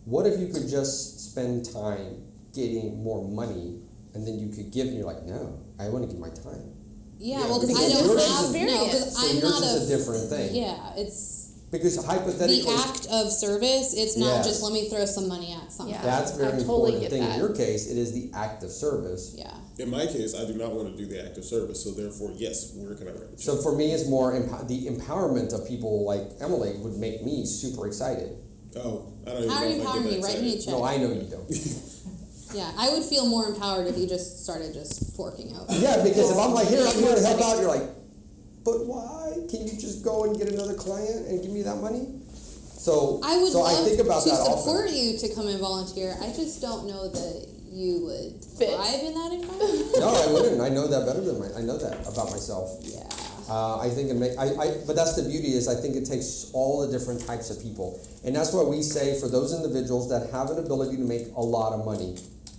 what if you could just spend time getting more money and then you could give, and you're like, no, I want to give my time. Yeah, Yeah, well, because because I don't yours have, is a- no, because So I'm yours not is a different thing. Yeah, it's Because hypothetically, the act of service. It's not Yes. just let me throw some money at something. Yeah. that's a very I totally important get thing. that. In your case, it is the act of service. Yeah. In my case, I do not want to do the act of service, so therefore, yes, where can I write the check? So for me, it's more the empowerment of people like Emily would make me super excited. Oh, I don't even How know are you if I empowering get me? that Write me a excited. check. No, I know you don't. Yeah, I would feel more empowered if you just started just forking out. Yeah, because if I'm like, here, I'm here to help out, you're like, but why? Can you just go and get another client and give me that money? So I would so love I think about to that support often. you to come and volunteer. I just don't know that you would Fit. thrive in that environment. No, I wouldn't. I know that better than I know that about myself. Yeah. I think but that's the beauty is I think it takes all the different types of people. And that's why we say for those individuals that have an ability to make a lot of money,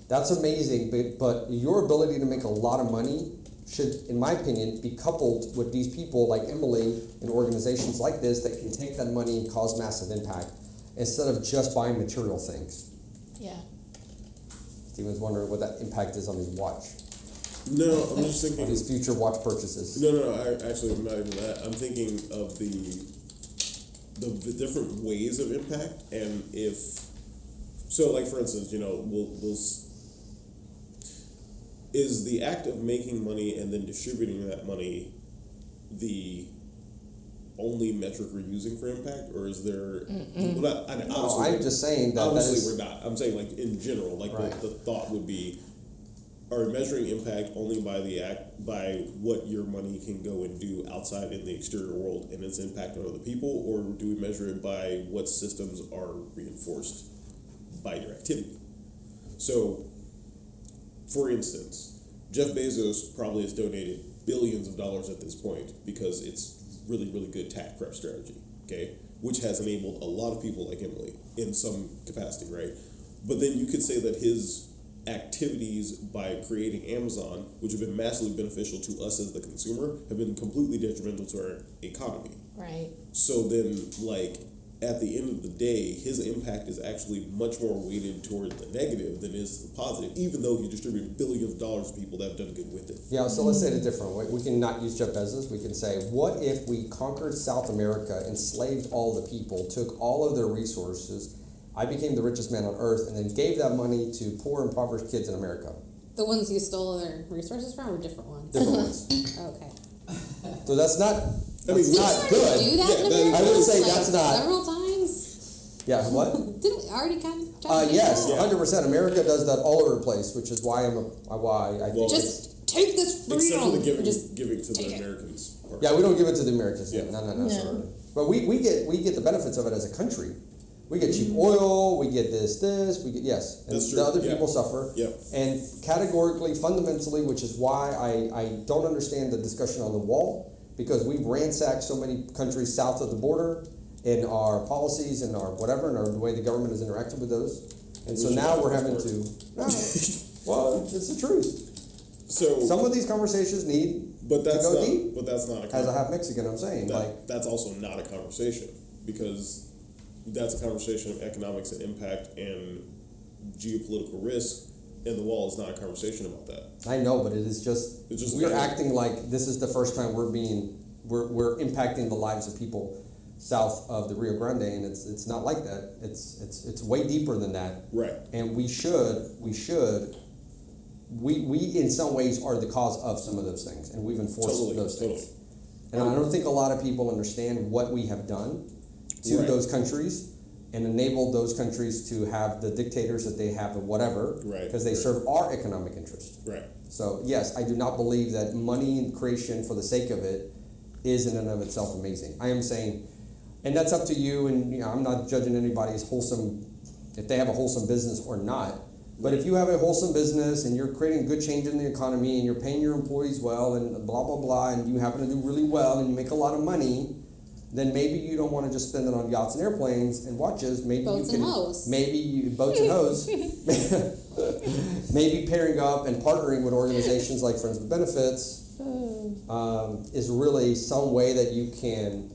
that's amazing, but your ability to make a lot of money should, in my opinion, be coupled with these people like Emily and organizations like this that can take that money and cause massive impact instead of just buying material things. Yeah. Steven's wondering what that impact is on his watch, No, I'm just on thinking. his future watch purchases. No, actually, I'm not even that. I'm thinking of the different ways of impact, and if so, like for instance, is the act of making money and then distributing that money the only metric we're using for impact, or is there? Well, No, I'm just saying that obviously is, we're not. I'm saying like in general, like Right. the thought would be, are we measuring impact only by what your money can go and do outside in the exterior world and its impact on other people, or do we measure it by what systems are reinforced by your activity? So, for instance, Jeff Bezos probably has donated billions of dollars at this point because it's really, really good tax prep strategy, okay? Which has enabled a lot of people like Emily in some capacity, right? But then you could say that his activities by creating Amazon, which have been massively beneficial to us as the consumer, have been completely detrimental to our economy. Right. So then, like, at the end of the day, his impact is actually much more weighted toward the negative than is the positive, even though he distributed billions of dollars to people that have done good with it. yeah, so let's say it a different way. We can not use Jeff Bezos. We can say, what if we conquered South America, enslaved all the people, took all of their resources, I became the richest man on earth, and then gave that money to poor, impoverished kids in America? The ones you stole their resources from, or different ones? Different ones. Okay. So that's not, I mean, that's not Did we good. do that in Yeah, America? I would say like, that's not- several times. Yeah, what? Didn't we already kind of? Yes, Yeah. 100%. America does that all over the place, which is why I think. Well, Just take this freedom. Except for the Just giving to take the it. Americans part. Yeah, we don't give it to the Americans. Yeah. No. No. Sorry. But we get the benefits of it as a country. We get cheap oil. We get this. We get yes. And That's true, the other yeah. people suffer. Yep. And categorically, fundamentally, which is why I don't understand the discussion on the wall, because we've ransacked so many countries south of the border in our policies and our whatever, and the way the government has interacted with those. And so We should now have we're having passports. to. No, well, it's the truth. So, Some of these conversations need but that's to go not. deep. But that's not a. As a half Mexican, I'm saying, like, that's also not a conversation, because that's a conversation of economics and impact and geopolitical risk, and the wall is not a conversation about that. I know, but it is just, It's just we're very- acting like this is the first time we're impacting the lives of people south of the Rio Grande, and it's not like that. It's way deeper than that. Right. And we in some ways are the cause of some of those things, and we've enforced Totally, those things. totally. And I don't think a lot of people understand what we have done to Right. those countries and enabled those countries to have the dictators that they have or whatever, Right, because they right. serve our economic interest. Right. So yes, I do not believe that money and creation for the sake of it is in and of itself amazing. I am saying, and that's up to you, and I'm not judging anybody's wholesome, if they have a wholesome business or not. But if you have a wholesome business and you're creating good change in the economy and you're paying your employees well and blah, blah, blah, and you happen to do really well and you make a lot of money, then maybe you don't want to just spend it on yachts and airplanes and watches. Maybe Boats you can, and hoes. boats and hoes. Maybe pairing up and partnering with organizations like Friends with Benefits is really some way that you can,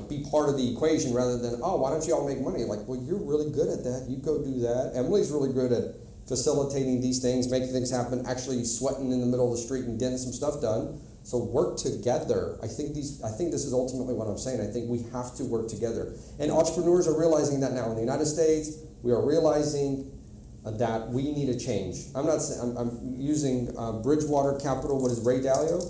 be part of the equation rather than, oh, why don't you all make money? Like, well, you're really good at that. You go do that. Emily's really good at facilitating these things, making things happen, actually sweating in the middle of the street and getting some stuff done. So work together. I think this is ultimately what I'm saying. I think we have to work together. And entrepreneurs are realizing that now in the United States. We are realizing that we need a change. I'm not saying, I'm using Bridgewater Capital, what is Ray Dalio?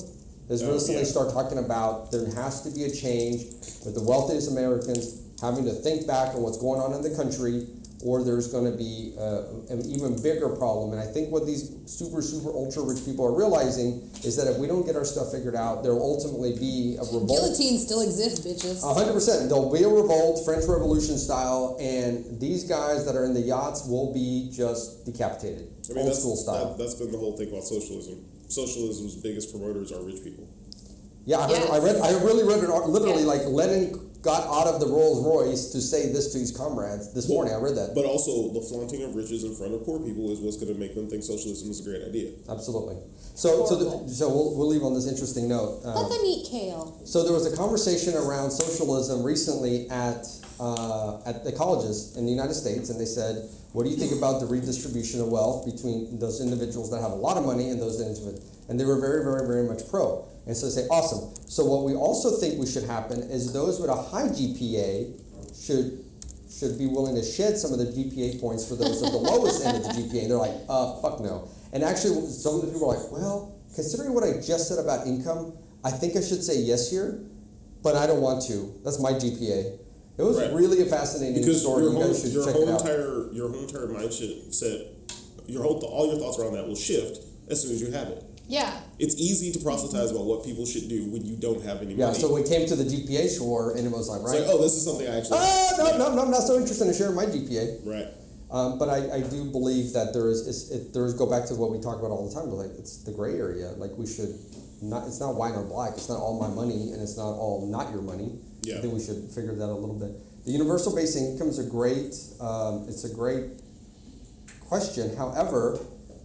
Has recently started talking about there has to be a change with the wealthiest Americans having to think back on what's going on in the country, or there's going to be an even bigger problem. And I think what these super ultra rich people are realizing is that if we don't get our stuff figured out, there will ultimately be a revolt. Guillotines still exist, bitches. 100%. There'll be a revolt, French Revolution style, and these guys that are in the yachts will be just decapitated, old school style. That's been the whole thing about socialism. Socialism's biggest promoters are rich people. Yeah, Yes. I really read it literally. Yes. Like Lenin got out of the Rolls Royce to say this to his comrades this morning. I read that. But also, the flaunting of riches in front of poor people is what's going to make them think socialism is a great idea. Absolutely. So we'll leave on this interesting note. Let them eat kale. So there was a conversation around socialism recently at the colleges in the United States, and they said, "What do you think about the redistribution of wealth between those individuals that have a lot of money and those individuals?" And they were very, very, very much pro. And so they say, "Awesome." So what we also think we should happen is those with a high GPA should be willing to shed some of their GPA points for those of the lowest end of the GPA. And they're like, fuck no. And actually, some of the people are like, well, considering what I just said about income, I think I should say yes here, but I don't want to. That's my GPA. It was really a fascinating story. You guys should check it out. Your whole entire mindset, all your thoughts around that will shift as soon as you have it. Yeah. It's easy to proselytize about what people should do when you don't have any money. Yeah, so we came to the GPA score, and it was like, right? It's like, oh, this is something I actually... No, I'm not so interested in sharing my GPA. Right. But I do believe that there is go back to what we talk about all the time, like it's the gray area. Like we should not, it's not white or black, it's not all my money, and it's not all not your money. Yeah. I think we should figure that out a little bit. The universal basic income is a great question. However,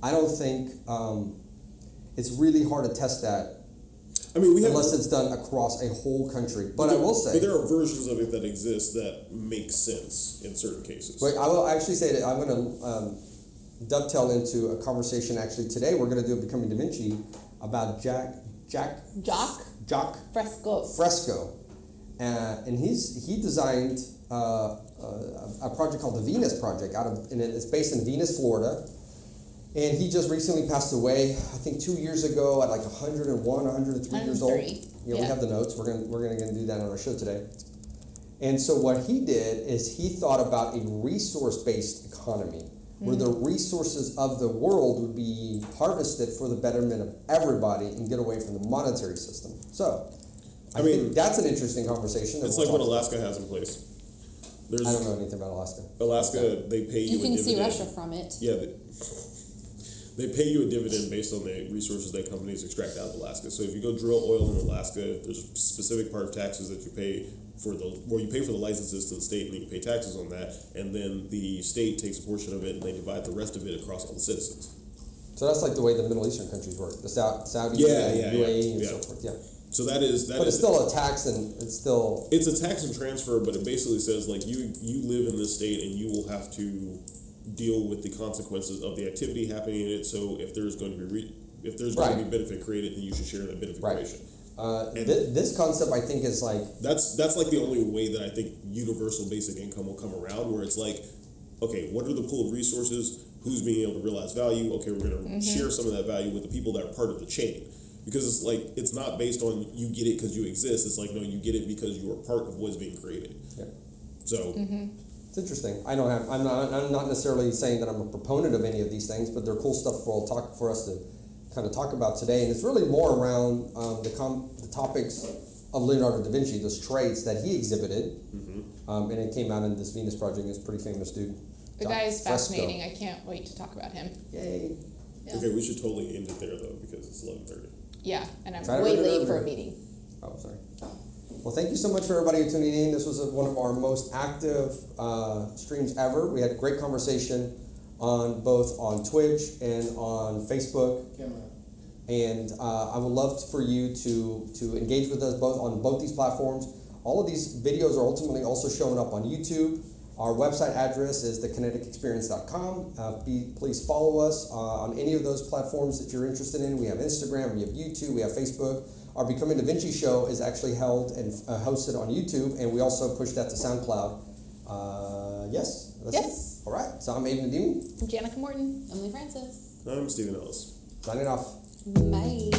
I don't think it's really hard to test that. I mean, unless it's done across a whole country. But I will say, but there are versions of it that exist that make sense in certain cases. Wait, I will actually say that I'm going to dovetail into a conversation. Actually, today we're going to do a Becoming Da Vinci about Jock Fresco, and he designed a project called the Venus Project and it's based in Venus, Florida. And he just recently passed away, I think 2 years ago at like 101, 103 years old. Yeah, we have the notes. We're gonna do that on our show today. And so what he did is he thought about a resource-based economy where the resources of the world would be harvested for the betterment of everybody and get away from the monetary system. So I think that's an interesting conversation. It's like what Alaska has in place. I don't know anything about Alaska. Alaska, they pay you a dividend. You can see Russia from it. Yeah. They pay you a dividend based on the resources that companies extract out of Alaska. So if you go drill oil in Alaska, there's a specific part of taxes that you pay you pay for the licenses to the state, and then you pay taxes on that, and then the state takes a portion of it and they divide the rest of it across all the citizens. So that's like the way the Middle Eastern countries work, the Saudi, UAE, and so forth. Yeah. So that is. But it's still a tax, and it's a tax and transfer, but it basically says like you live in this state and you will have to deal with the consequences of the activity happening in it. So if there's going to be going to be benefit created, then you should share that benefit creation. This concept, I think, is like that's like the only way that I think universal basic income will come around, where it's like, okay, what are the pooled resources? Who's being able to realize value? Okay, we're going to share some of that value with the people that are part of the chain, because it's like it's not based on you get it because you exist. It's like, no, you get it because you are part of what is being created. Yeah. So. It's interesting. I'm not necessarily saying that I'm a proponent of any of these things, but they're cool stuff for us to kind of talk about today. And it's really more around the topics of Leonardo da Vinci, those traits that he exhibited. And it came out in this Venus Project. It's a pretty famous dude. The guy is fascinating. I can't wait to talk about him. Yay. Yeah. Okay, we should totally end it there though, because it's 11:30. Yeah, and I'm Saturday way late for a meeting. Oh, sorry. Well, thank you so much for everybody tuning in. This was one of our most active streams ever. We had a great conversation both on Twitch and on Facebook. And I would love for you to engage with us on both these platforms. All of these videos are ultimately also showing up on YouTube. Our website address is thekineticexperience.com. Please follow us on any of those platforms that you're interested in. We have Instagram, we have YouTube, we have Facebook. Our Becoming Da Vinci show is actually held and hosted on YouTube, and we also push that to SoundCloud. Yes? That's it? All right. So I'm Abe Nadimi. I'm Jannica Morton. Emily Francis. I'm Stephen Ellis. Signing off. Bye.